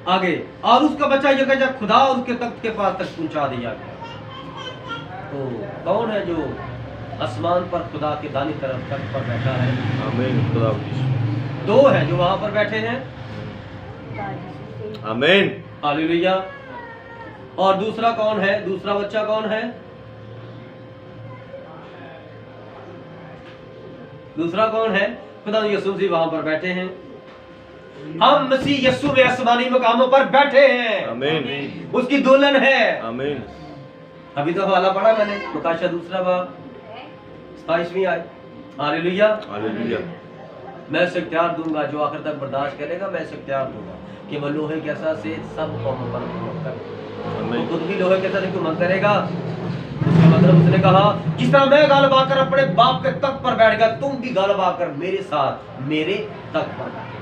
आगे, और उसका बच्चा ये कहता खुदा उसके तख्त के पास तक पहुंचा दिया गया। तो कौन है जो आसमान पर खुदा के दानी तरफ तख्त पर बैठा है? आमीन। खुदा दो है जो वहां पर बैठे हैं। आमीन। हालेलुया। और दूसरा कौन है? दूसरा बच्चा कौन है? दूसरा कौन है? खुदा यीशु मसीह वहां पर बैठे हैं। हम मसीह यीशु में आसमानी मकामों पर बैठे हैं। आमीन। उसकी दुल्हन है। आमीन। अभी तो हवाला पढ़ा मैंने, मुकाशा दूसरा बाब 27वीं आयत। हालेलुया। हालेलुया। मैं उसे इख्तियार दूंगा जो आखिर तक बर्दाश्त करेगा, मैं उसे इख्तियार दूंगा कि वह लोहे के असर से सब कौमों पर हुकूमत करे। आमीन। खुद भी लोहे के असर हुकूमत करेगा। उसका मतलब उसने कहा जिस तरह मैं गालिब आकर अपने बाप के तख्त पर बैठ गया, तुम भी गालिब आकर मेरे साथ मेरे तख्त पर बैठो।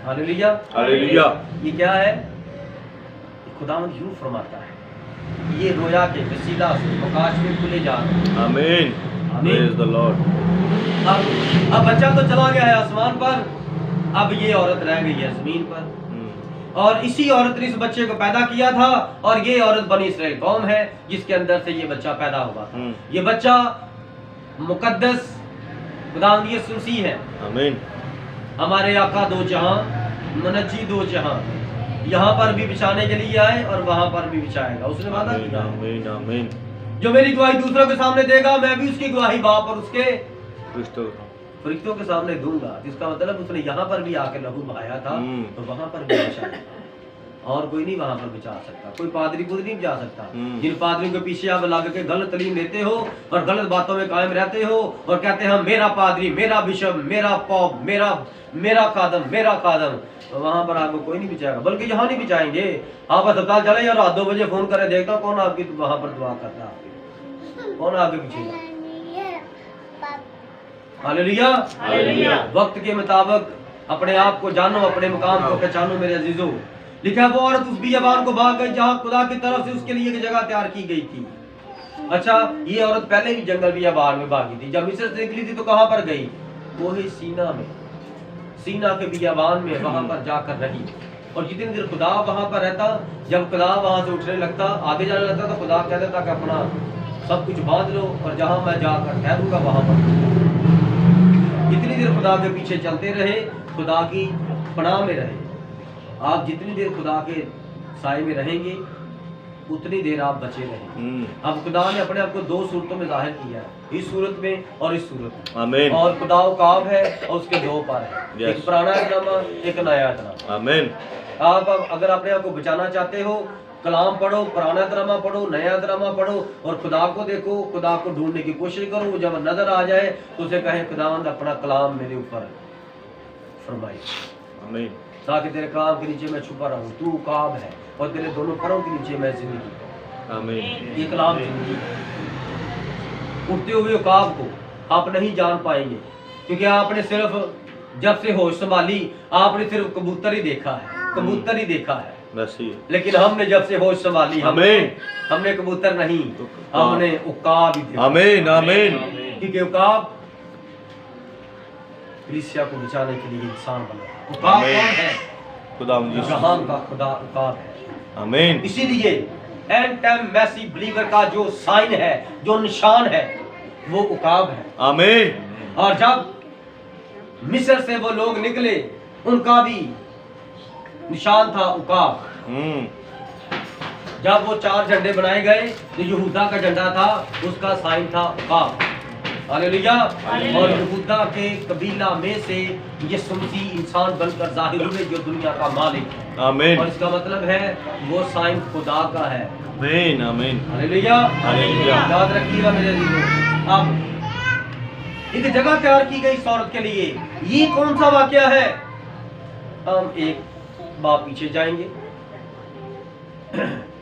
हालेलुया। हालेलुया। ये क्या है? खुदावंद यूं फरमाता है, ये रोया के वसीला से आकाश में खुले जा रहे हैं। आमीन। Praise the Lord. अब बच्चा तो चला गया है आसमान पर, अब ये औरत रह गई है जमीन पर। और इसी औरत ने इस बच्चे को पैदा किया था और ये औरत बनी इस्राएल कौम है जिसके अंदर से ये बच्चा पैदा हुआ था। ये बच्चा मुकद्दस खुदावंद यीशु मसीह है। आमीन। हमारे आका दो जहां, मुनज्जी दो जहां, यहाँ पर भी बिछाने के लिए आए और वहां पर भी बिछाएगा। उसने वादा किया। आमीन। आमीन। जो मेरी गवाही दूसरों के सामने देगा, मैं भी उसकी गवाही बाप और उसके फरिश्तों के सामने दूंगा। जिसका मतलब उसने यहाँ पर भी आके लहू बहाया था तो वहां पर भी बिछाया। और कोई नहीं वहां पर बिछा सकता, कोई पादरी खुद नहीं जा सकता। जिन पादरियों के पीछे आप लग के गलत तालीम लेते हो और गलत बातों में कायम रहते हो और कहते हैं मेरा पादरी, मेरा बिशप, मेरा पॉप, मेरा खादम, तो वहां पर आपको कोई नहीं बिछाएगा। बल्कि यहाँ नहीं बिछाएंगे। आप अस्पताल चले यार, रात 2 बजे फोन करे, देखता हूँ कौन आपकी वहां पर दुआ करता है, कौन आगे पीछे। हालेलुया। हालेलुया। वक्त के मुताबिक अपने आप को जानो, अपने मुकाम को पहचानो मेरे अजीजों। लिखा वो औरत उस बियाबान को भाग गई जहाँ खुदा की तरफ से उसके लिए एक जगह तैयार की गई थी। अच्छा, ये औरत पहले भी जंगल बियाबान में भागी थी। जब मिस्र से निकली थी तो कहाँ पर गई? वो ही सीना में, सीना के बियाबान में वहां पर जाकर रही। और जितनी देर खुदा वहां पर रहता, जब खुदा वहां से उठने लगता, आगे जाने लगता, तो खुदा कह देता कि अपना सब कुछ बांध लो और जहां मैं जाकर ठहरूंगा वहां पर। जितनी देर खुदा के पीछे चलते रहे, खुदा की पनाह में रहे। आप जितनी देर खुदा के साए में रहेंगे उतनी देर आप बचे रहेंगे। अब खुदा ने अपने आप को 2 सूरतों में जाहिर किया है, इस सूरत में और इस सूरत में। आमीन। और खुदा काब है और उसके 2 पर है, एक पुराना ऐतनामा, एक नया ऐतनामा। आमीन। आप अगर अपने आप को बचाना चाहते हो, कलाम पढ़ो, पुराना ऐतनामा पढ़ो, नया ऐतनामा पढ़ो और खुदा को देखो, खुदा को ढूंढने की कोशिश करो। जब नजर आ जाए तो उसे कहे खुदावंद अपना कलाम मेरे ऊपर फरमाए। आमीन। ताकि तेरे कलाम के नीचे मैं छुपा रहूं। तू काब है और तेरे दोनों पैरों के नीचे मैं जिंदगी। आमीन। ये कलाम जिंदगी। उठते हुए काब को आप नहीं जान पाएंगे, क्योंकि आपने सिर्फ जब से होश संभाली आपने सिर्फ कबूतर ही देखा है, कबूतर ही देखा है। लेकिन हमने जब से होश संभाली हमने कबूतर नहीं, हमने उकाब ही देखा। आमीन। आमीन। क्योंकि उकाब कलीसिया को बचाने के लिए इंसान बना। उकाब कौन है? खुदावंद का खुदा उकाब है। आमीन। इसीलिए एंड टाइम मैसी बिलीवर का जो साइन है, जो निशान है, वो उकाब है। आमीन। और जब मिस्र से वो लोग निकले, उनका भी निशान था उकाब। जब वो 4 झंडे बनाए गए तो यहूदा का झंडा था, उसका साइन था उकाब। हालेलुया। और यहूदा के कबीला में से यीशु मसीह इंसान बनकर जाहिर हुए जो दुनिया का मालिक है। आमीन। और इसका मतलब है वो साइन खुदा का है। आमीन। आमीन। हालेलुया। हालेलुया। याद रखिएगा मेरे अजीजों, अब एक जगह तैयार की गई इस औरत के लिए। ये कौन सा वाकया है? हम एक बात पीछे जाएंगे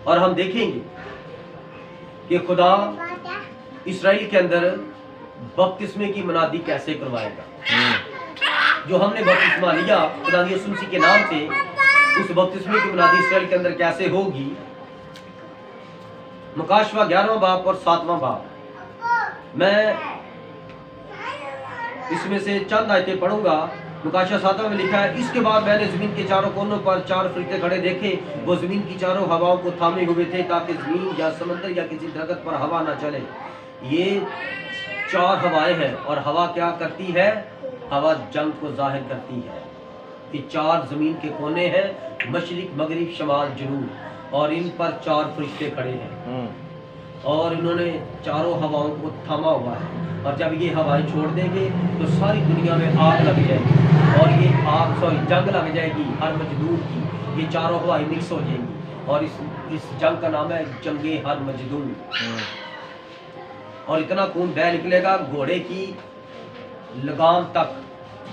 और हम देखेंगे कि खुदा इसराइल के अंदर बपतिस्मे की मुनादी कैसे करवाएगा। जो हमने बपतिस्मा लिया खुदा यीशु मसीह के नाम से, उस बपतिस्मे की मुनादी इसराइल के अंदर कैसे होगी। मुकाशवा 11वां बाब और 7वां बाब, मैं इसमें से चंद आयतें पढ़ूंगा। मुकाशवा 7वां में लिखा है, इसके बाद मैंने जमीन के चारों कोनों पर 4 फरिश्ते खड़े देखे। वो जमीन की चारों हवाओं को थामे हुए थे, ताकि जमीन या समंदर या किसी दरख्त पर हवा ना चले। ये 4 हवाएं हैं, और हवा क्या करती है? हवा जंग को जाहिर करती है। ये 4 जमीन के कोने हैं, मशरिक, मगरिब, शमाल, जनूब, और इन पर 4 फरिश्ते खड़े हैं, और इन्होंने चारों हवाओं को थामा हुआ है। और जब ये हवाएं छोड़ देंगे तो सारी दुनिया में आग लग जाएगी, और ये जंग लग जाएगी हर मजदूर की। ये चारों हवाएं मिक्स हो जाएंगी, और इस जंग का नाम है जंगे हर मजदूर। और इतना खून बह निकलेगा घोड़े की लगाम तक,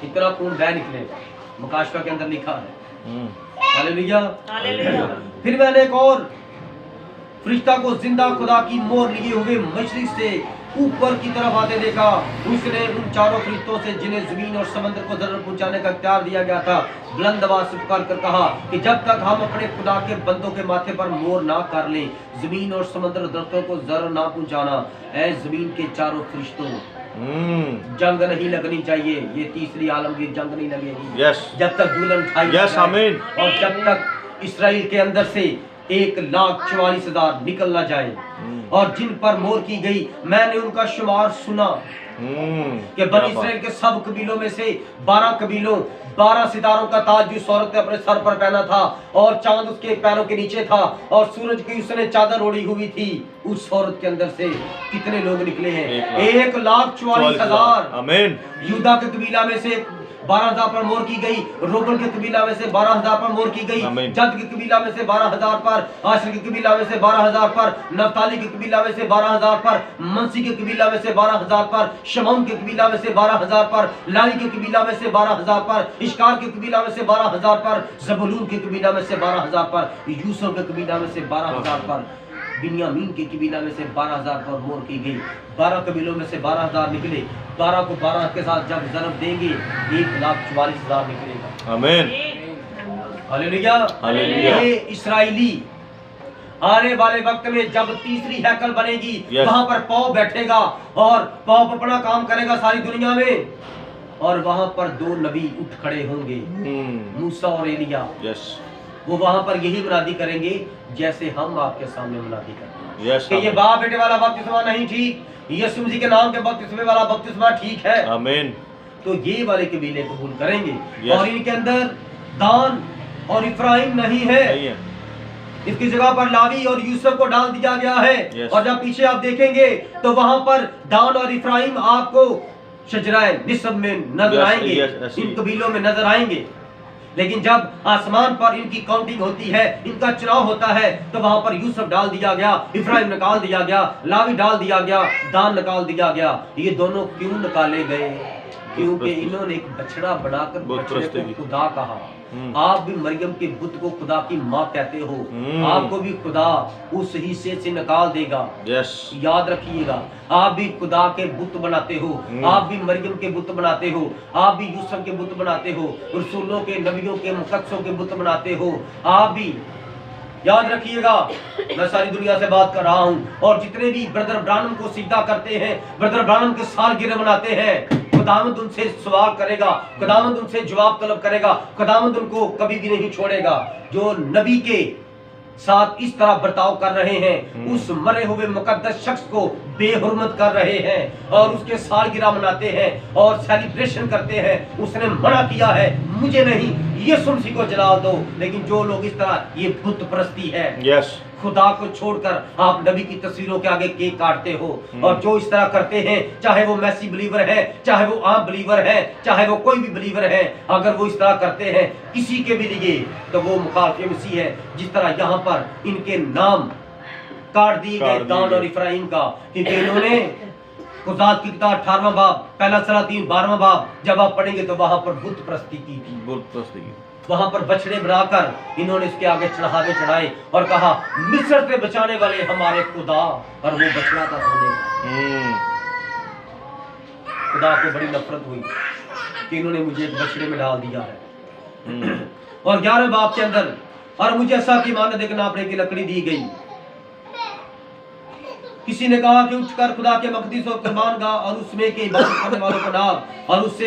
इतना खून बह निकलेगा। मुकाशवा के अंदर लिखा है। हालेलुया। फिर मैंने एक और फरिश्ता को जिंदा खुदा की मोहर लिए हुए मशरिक से ऊपर की तरफ आते देखा। उसने उन 4 फरिश्तों से, जिन्हें जमीन और समंदर को जरर पहुंचाने का इख्तियार दिया गया था, बुलंद आवाज से पुकार कर कहा कि जब तक हम अपने खुदा के बंदों के माथे पर मोहर ना कर लें, जमीन और समंदर दरख्तों को जरर ना पहुंचाना। ऐ जमीन के 4 फरिश्तों, जंग नहीं लगनी चाहिए। ये तीसरी आलमगीर जंग नहीं लगेगी जब तक दुल्हन उठाई आमीन। और जब तक इसराइल के अंदर से 1,44,000 निकल ना जाए। और जिन पर मोहर की गई, मैंने उनका शुमार सुना कि बनी इसराइल के सब कबीलों में से 12 कबीलों 12 सितारों का ताज जिस औरत ने अपने सर पर पहना था, और चांद उसके पैरों के नीचे था, और सूरज की उसने चादर ओढ़ी हुई थी। उस औरत के अंदर से कितने लोग निकले हैं? 1,44,000। आमीन। यूदा के कबीला में से 12,000 पर मोहर की गई, रोबन के कबीला में से 12,000 पर मोहर की गई, जद के कबीला में से 12,000 पर, आशर के कबीला में से 12,000 पर, नफ्ताली के कबीला में से 12,000 पर, मनसी के कबीला में से 12,000 पर, शमौन के कबीला में से 12,000 पर, लावी के कबीला में से 12,000 पर, इश्कार के कबीला में से 12,000 पर, जबूलून के कबीला में से 12,000 पर, यूसुफ के कबीला में से 12,000 पर, बिन्यामीन के कबीला में से 12,000 पर मोहर की गई। 12 कबीलों में से 12,000 निकले। 12 को 12 के साथ जब जन्म देंगे 1,44,000 निकलेगा। आमीन। हालेलुया। हालेलुया। ये इसराइली आने वाले वक्त में जब तीसरी हैकल बनेगी, वहां पर पौ बैठेगा, और पौ अपना काम करेगा सारी दुनिया में, और वहां पर 2 नबी उठ खड़े होंगे, मूसा और एलिया। वो वहां पर यही मुनादी करेंगे जैसे हम आपके सामने मुनादी करते हैं कि ये बाप बेटे वाला बपतिस्मा नहीं ठीक, यीशु मसीह के नाम के बपतिस्मे वाला बपतिस्मा ठीक है। आमीन। तो ये वाले कबीले कबूल करेंगे। और इनके अंदर दान और इफ्राइम नहीं है, इसकी जगह पर लावी और यूसुफ को डाल दिया गया है। और जब पीछे आप देखेंगे तो वहां पर दान और इफ्राइम आपको शजराए निस्ब में नजर आएंगे, इन कबीलों में नजर आएंगे। लेकिन जब आसमान पर इनकी काउंटिंग होती है, इनका चुनाव होता है, तो वहां पर यूसुफ डाल दिया गया, इफ्राइम निकाल दिया गया, लावी डाल दिया गया, दान निकाल दिया गया। ये दोनों क्यों निकाले गए? क्योंकि इन्होंने एक बछड़ा बनाकर बछड़े को खुदा कहा। आप भी मरियम के बुत को खुदा की माँ कहते हो, आपको भी खुदा उस हिस्से से निकाल देगा। याद रखिएगा, आप भी खुदा के बुत बनाते हो, आप भी मरियम के बुत बनाते हो, आप भी यूसुफ के बुत बनाते हो, रसूलों के, नबियों के, मुकद्दसों के बुत बनाते हो। आप भी याद रखिएगा, मैं सारी दुनिया से बात कर रहा हूँ, और जितने भी ब्रदर ब्रानम को सीधा करते हैं, ब्रदर ब्रानम के सालगिरह मनाते हैं, खुदावंद उनसे सवाल करेगा, खुदावंद उनसे जवाब तलब करेगा, खुदावंद उनको कभी भी नहीं छोड़ेगा। जो नबी के साथ इस तरह बर्ताव कर रहे हैं, उस मरे हुए मुकद्दस शख्स को बेहुरमत कर रहे हैं, और उसके सालगिरह मनाते हैं और सेलिब्रेशन करते हैं। उसने मना किया है, मुझे नहीं, यीशु मसीह को जला दो। लेकिन जो लोग इस तरह, ये बुत परस्ती है। खुदा को छोड़कर आप नबी की तस्वीरों के आगे केक काटते हो, और जो इस तरह करते हैं, चाहे वो मैसी बिलीवर है, चाहे वो आम बिलीवर है, चाहे वो कोई भी बिलीवर है, अगर वो इस तरह करते हैं किसी के भी लिए, तो वो मुखालिफ मसीह है। जिस तरह यहाँ पर इनके नाम काट दिए गए दान और इफ्राइम का, क्योंकि इन्होंने कुज़ात की किताब 18वां बाब, पहला सलातीन 12वां बाब जब आप पढ़ेंगे तो वहां पर बुत परस्ती की थी। वहां पर बछड़े बनाकर इन्होंने उसके आगे चढ़ावे चढ़ाए और कहा मिस्र से बचाने वाले हमारे खुदा, और वो बछड़ा था सोने का। खुदा को बड़ी नफरत हुई कि इन्होंने मुझे एक बछड़े में डाल दिया है। और 11वें बाब के अंदर, और मुझे ऐसा कि मानद एक नापने की लकड़ी दी गई। किसी ने कहा कि उठकर खुदा के मकदीस और कुर्बान गा और उसमें के इबादत करने वालों को नाप, और उस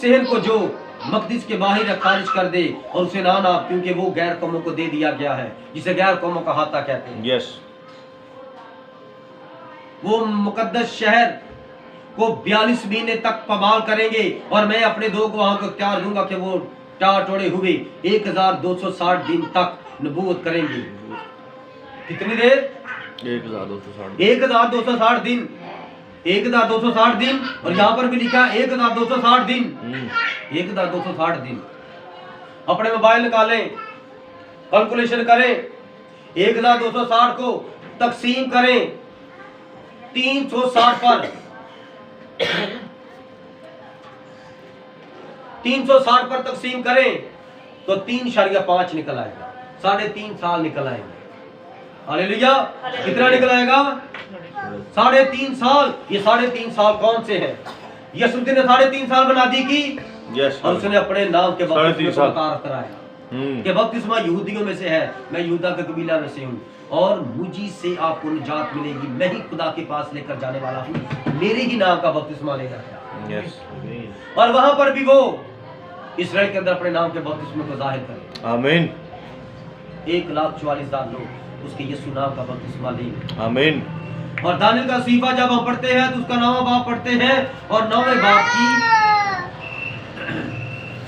सेन को जो मकदीस के बाहर खारिज कर दे, और उसे ना नाप, क्योंकि वो गैर कौमों को दे दिया गया है, जिसे गैर कौमों का हाथा कहते हैं। यस। वो मुकद्दस शहर को 42 महीने तक पमाल करेंगे, और मैं अपने 2 गवाहों को इख्तियार दूंगा कि वो चार टोड़े हुए 1260 दिन तक नबूवत करेंगे। कितनी देर? 1260 दिन। 1260 दिन, और यहाँ पर भी लिखा 1260 दिन। 1260 दिन। अपने मोबाइल निकालें, कैलकुलेशन करें, 1260 को तकसीम करें 360 पर। 360 पर तकसीम करें तो 3.5 निकल आएगा, 3.5 साल निकल आएंगे। हालेलुया। कितना निकल आएगा? 3.5 साल। ये 3.5 साल कौन से हैं? यीशु ने 3.5 साल बना दी की, और उसने अपने नाम के बपतिस्मा कराया कि बपतिस्मा यहूदियों में से है, मैं यहूदा के कबीला में से हूँ, और मुझी से आपको निजात मिलेगी, मैं ही खुदा के पास लेकर जाने वाला हूँ, मेरे ही नाम का बपतिस्मा लेकर। और वहां पर भी वो इस्राएल के अंदर अपने नाम के बपतिस्मे को जाहिर करें। आमीन। 1,44,000 लोग उसके यीशु नाम का बपतिस्मा लेंगे। आमीन। और दानियल का सीफा जब हम पढ़ते हैं तो उसका 9वां बाब पढ़ते हैं, और 9वें बाब की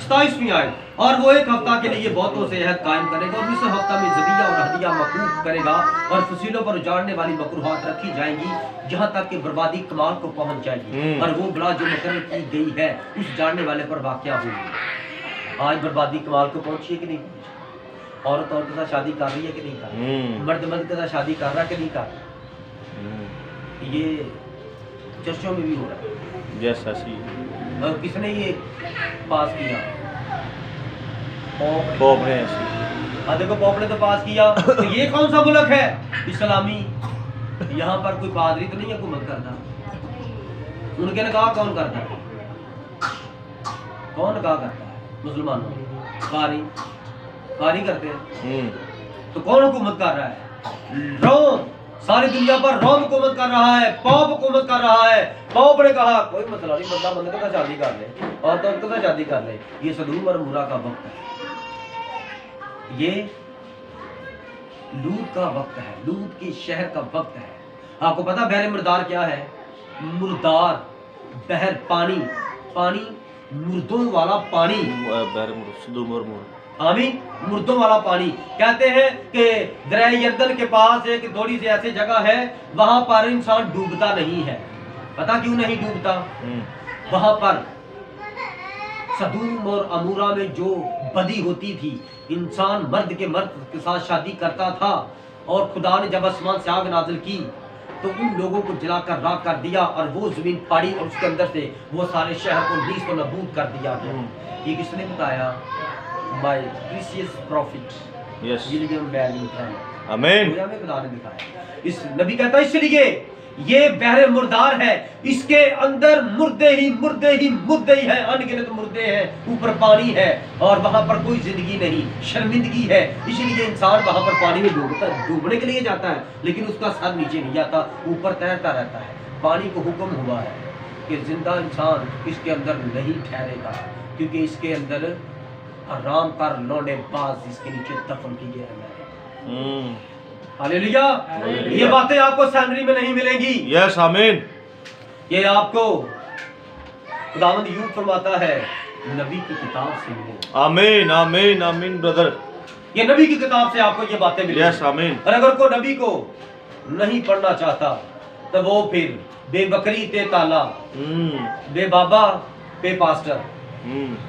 27वीं आयत, और वो एक हफ्ता के लिए बहुतों से अहद कायम करेगा, और इस हफ्ता में ज़बिया और हदिया मकरूफ करेगा, और फसीलों पर उजाड़ने वाली मकरूहात रखी जाएंगी, जहाँ तक कि बर्बादी कमाल को पहुंच जाएगी, और वो बला जो मुकर्रर की गई है उस जाड़ने वाले पर वाक़या होगी। आज बर्बादी कमाल को पहुंची है कि नहीं पहुंची? औरत औरत के साथ शादी कर रही है कि नहीं कर रही? मर्द मर्द के साथ शादी कर रहा है कि नहीं कर रहा? ये चर्चों में भी हो रहा है। यस ऐसी। और किसने ये पास किया? पोप ने ऐसी। देखो पोप ने तो पास किया। तो ये कौन सा मुल्क है? इस्लामी। यहाँ पर कोई पादरी तो नहीं हुकूमत करता, उनके निकाह कौन करता है? कौन निकाह करता है? मुसलमानों। कारी करते हैं। तो कौन हुकूमत कर रहा है? रोम। सारी दुनिया पर रोम हुकूमत कर रहा है, पॉप हुकूमत कर रहा है। पॉप ने कहा कोई मसला नहीं, बंदा बंदे के साथ शादी कर ले, और तो उनके साथ शादी कर ले। ये सदूम और मुरा का वक्त है, ये लूत का वक्त है, लूत के शहर का वक्त है। आपको पता बहर मुर्दार क्या है? मुर्दार बहर, पानी, पानी मुर्दों वाला पानी। आमीन। मुर्दों वाला पानी। कहते हैं कि दरिया यरदन के पास एक थोड़ी सी ऐसी जगह है, वहां पर इंसान डूबता नहीं है। पता क्यों नहीं डूबता? वहां पर सदूम और अमूरा में जो बदी होती थी, इंसान मर्द के साथ शादी करता था, और खुदा ने जब आसमान से आग नाज़िल की तो उन लोगों को जलाकर राख कर दिया, और वो जमीन फाड़ी, और उसके अंदर से वो सारे शहर को नीस को नबूद कर दिया गया। ये किसने बताया? My precious profit William bearing. आमीन। हमें खुदा ने दिखाया। इस नबी कहता है इसलिए ये बहर मुर्दार है, इसके अंदर मुर्दे ही हैं, अनगिनत मुर्दे हैं, ऊपर पानी है, और वहां पर कोई जिंदगी नहीं, शर्मिंदगी है। इसलिए इंसान वहां पर पानी में डूबने के लिए जाता है, लेकिन उसका सर नीचे नहीं जाता, ऊपर तैरता रहता है। पानी को हुक्म हुआ है कि जिंदा इंसान इसके अंदर नहीं ठहरेगा, क्योंकि इसके अंदर आराम कर लौंडे बाज इसके नीचे दफन किए हैं। हालेलुया। ये बातें आपको सैलरी में नहीं मिलेंगी। यस आमीन। ये आपको खुदावंद यूं फरमाता है, नबी की किताब से मिलेगी। आमीन आमीन आमीन ब्रदर। ये नबी की किताब से आपको ये बातें मिलेंगी। यस आमीन। और अगर कोई नबी को नहीं पढ़ना चाहता तो वो फिर बेबकरी ते ताला, बे बाबा पे पास्टर,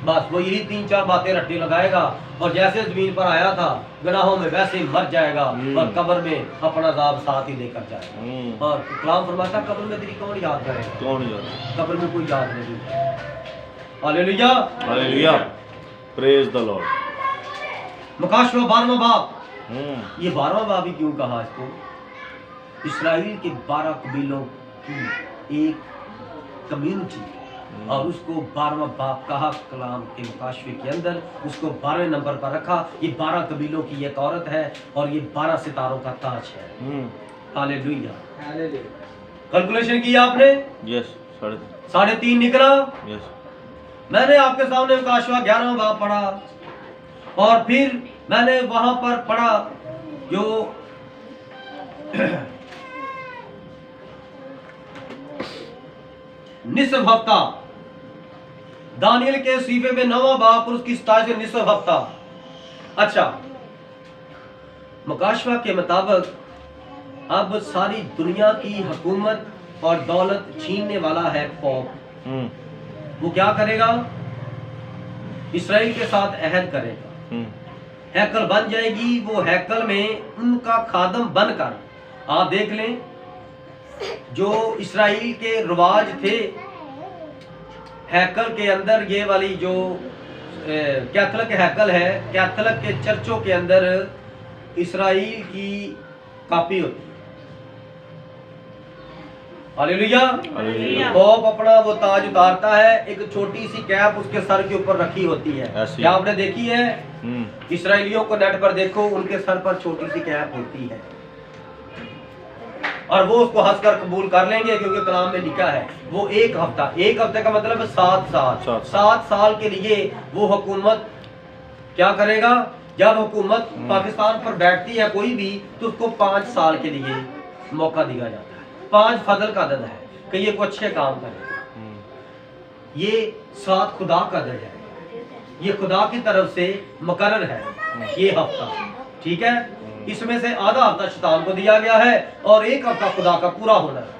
बस वो यही 3-4 बातें रट्टे लगाएगा, और जैसे जमीन पर आया था गुनाहों में वैसे ही मर जाएगा, और कब्र में अपना अज़ाब साथ ही लेकर जाएगा। और कलाम फरमाता कब्र में तेरी कौन याद करेगा? कौन याद? कब्र में कोई याद नहीं। Hallelujah. Hallelujah. Praise the lord. मुकाशवा 12वां बाब। हम्म। ये 12वां बाब ही क्यों कहा इसको? इसराइल के 12 कबीलों की एक कम्युनिटी और उसको 12वां बाब कहा कलाम के मुकाशवे के अंदर, उसको 12वें नंबर पर रखा। ये 12 कबीलों की एक औरत है और ये 12 सितारों का ताज है। हालेलुया। कैलकुलेशन किया आपने? यस। 3.5 निकला। यस। मैंने आपके सामने मुकाशवा 11वां बाब पढ़ा और फिर मैंने वहां पर पढ़ा जो निसफ हफ्ता, दानियल के सीफे में 9वां बाब और उसकी 27 निसफ हफ्ता। अच्छा, मुकाशवा के मुताबिक अब सारी दुनिया की हुकूमत और दौलत छीनने वाला है पोप। वो क्या करेगा? इसराइल के साथ अहद करेगा, हैकल बन जाएगी। वो हैकल में उनका खादम बनकर, आप देख लें, जो इसराइल के रिवाज थे हैकल के अंदर, ये वाली जो कैथलिक हैकल है, कैथलिक के चर्चों के अंदर इसराइल की कॉपी होती है। हालेलुया। पोप अपना वो ताज उतारता है, एक छोटी सी कैप उसके सर के ऊपर रखी होती है। क्या आपने देखी है? इसराइलियों को नेट पर देखो, उनके सर पर छोटी सी कैप होती है और वो उसको हंसकर कबूल कर लेंगे क्योंकि कलाम में लिखा है वो एक हफ्ते का मतलब है 7 साल। 7 साल के लिए वो हुकूमत क्या करेगा? जब हुकूमत पाकिस्तान पर बैठती है कोई भी, तो उसको 5 साल के लिए मौका दिया जाता है। 5 फजल का अदद है कि ये को अच्छे काम करेगा। ये 7 खुदा का अदद है, ये खुदा की तरफ से मुकर्रर है ये हफ्ता, ठीक है। इसमें से आधा हफ्ता शैतान को दिया गया है और एक हफ्ता खुदा का पूरा होना है।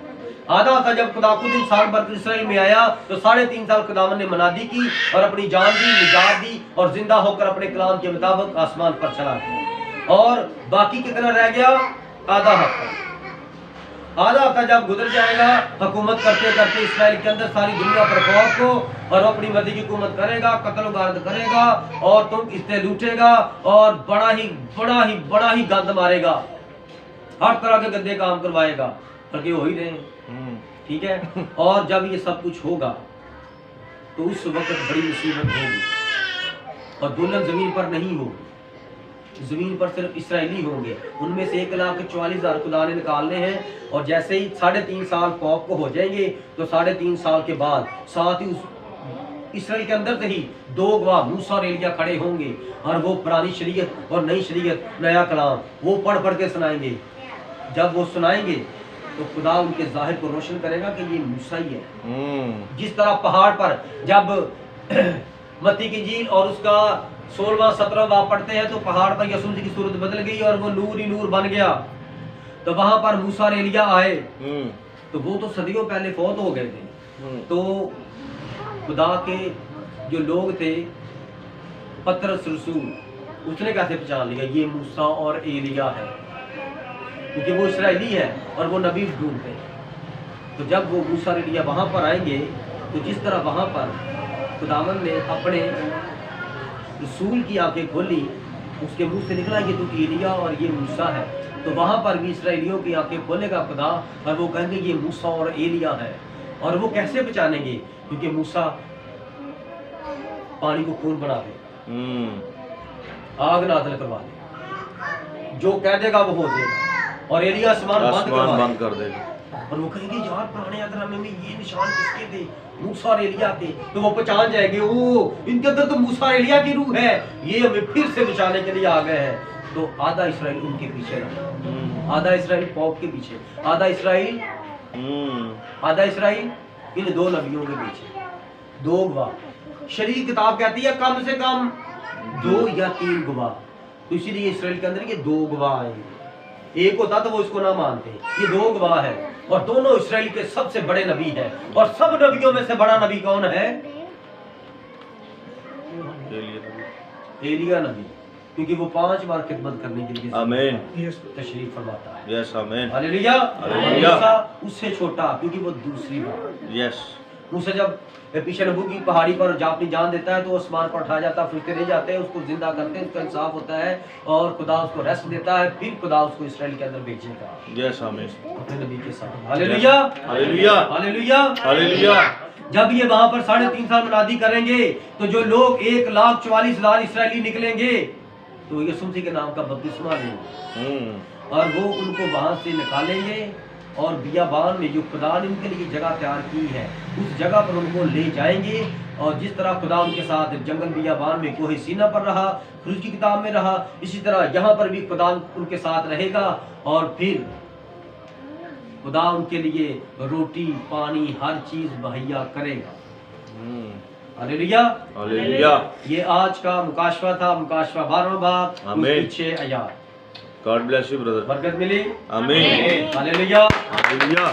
आधा हफ्ता जब खुदा खुद इंसान पर इसराइल में आया तो 3.5 साल खुदावन ने मनादी की और अपनी जान दी, निजात दी और जिंदा होकर अपने कलाम के मुताबिक आसमान पर चला गया। और बाकी कितना रह गया? आधा हफ्ता। आधा हफ्ता जब गुजर जाएगा, हुकूमत करते करते इसराइल के अंदर सारी दुनिया पर खौफ को, और अपनी मर्जी की हुकूमत करेगा, कत्ल गार्द करेगा और तुम इससे लूटेगा और बड़ा ही गंद मारेगा, हर तरह के गंदे काम करवाएगा, बल्कि हो ही रहे हैं, ठीक है। और जब ये सब कुछ होगा तो उस वक्त बड़ी मुसीबत होगी और दुल्हन जमीन पर नहीं होगी, जमीन पर सिर्फ इसराइली होंगे। उनमें से 1,44,000 खुदा ने निकालने हैं और जैसे ही 3.5 साल पॉप को हो जाएंगे तो 3.5 साल के बाद साथ ही उस इसराइल के अंदर से ही 2 गवाह मूसा और एलिया खड़े होंगे और वो पुरानी शरीयत और नई शरीयत, नया कलाम वो पढ़ के सुनाएंगे। जब वो सुनाएंगे तो खुदा उनके जाहिर को रोशन करेगा कि ये मूसा ही है। जिस तरह पहाड़ पर जब मत्ती की इंजील और उसका 16वां 17वां बाब पढ़ते हैं तो पहाड़ पर यीशु की सूरत बदल गई और वो नूर ही नूर बन गया। तो वहां पर मूसा और एलिया आए तो वो तो सदियों पहले फौत हो गए थे। तो खुदा के जो लोग थे, पतरस रसूल, उसने कैसे पहचान लिया ये मूसा और एलिया है, क्योंकि वो इसराइली है और वो नबी ढूंढते। तो जब वो मूसा और एलिया वहां पर आएंगे तो जिस तरह वहां पर खुदावन ने अपने रसूल की आंखें खोली, उसके मुंह से निकला कि तू एलिया और ये मूसा है, तो वहां पर भी इसराइलियों की आंखें खोलेगा खुदा और वो कहेंगे ये मूसा और एलिया है। और वो कैसे पहचानेंगे? क्योंकि मूसा पानी को खून बना दे, आग नाज़िल करवा दे, जो कह देगा वो हो जाएगा, और एलिया आसमान बंद कर देगा। और वो कहेंगे यार पुराने अदनामे में ये निशान किसके थे? मूसा और एलिया के। तो वो पहचान जाएंगे, ओ इनके अंदर तो मूसा और एलिया की रूह है, ये हमें फिर से बचाने के लिए आ गए हैं। तो आधा इसराइल उनके पीछे रहा, आधा इसराइल पॉप के पीछे, आधा इसराइल इन 2 नबियों के पीछे। 2 गवाह, शरीर किताब कहती है कम से कम 2 या 3 गवाह। तो इसीलिए इसराइल के अंदर ये 2 गवाह आएंगे। एक होता तो वो इसको ना मानते, ये 2 गवाह है और दोनों इसराइल के सबसे बड़े नबी हैं। और सब नबियों में से बड़ा नबी कौन है? एलिया नबी, क्योंकि वो 5 बार खिदमत करने के लिए आमीन तशरीफ फरमाता है। यस आमीन हालेलुया। हालेलुया। उससे छोटा क्योंकि वो दूसरी बार। यस मूसा जब पीछे नबू की पहाड़ी पर जा अपनी जान देता है तो आसमान पर उठाया जाता है, फरिश्ते ले जाते हैं, उसको जिंदा करते हैं, उसका इंसाफ होता है और खुदा उसको रेस्ट देता है, फिर खुदा उसको इसराइल के अंदर भेजेगा यस आमीन अपने नबी के साथ। Hallelujah hallelujah hallelujah hallelujah. जब ये वहां पर 3.5 साल मुनादी करेंगे तो जो लोग 1,44,000 इसराइली निकलेंगे तो यीशु मसीह के नाम का बपतिस्मा लेंगे और वो उनको वहां से निकालेंगे और बियाबान में जो खुदा ने उनके लिए जगह तैयार की है उस जगह पर उनको ले जाएंगे। और जिस तरह खुदा उनके साथ जंगल बियाबान में कोहे सीना पर रहा, खुरूज की किताब में रहा, इसी तरह यहाँ पर भी खुदा उनके साथ रहेगा और फिर खुदा उनके लिए रोटी पानी हर चीज मुहैया करेगा। Hallelujah hallelujah. ये आज का मुकाशवा था, मुकाशवा 12वां भाग, आमीन। 6 आयत। God bless you brother. बरकत मिली। आमीन हालेलुया हालेलुया।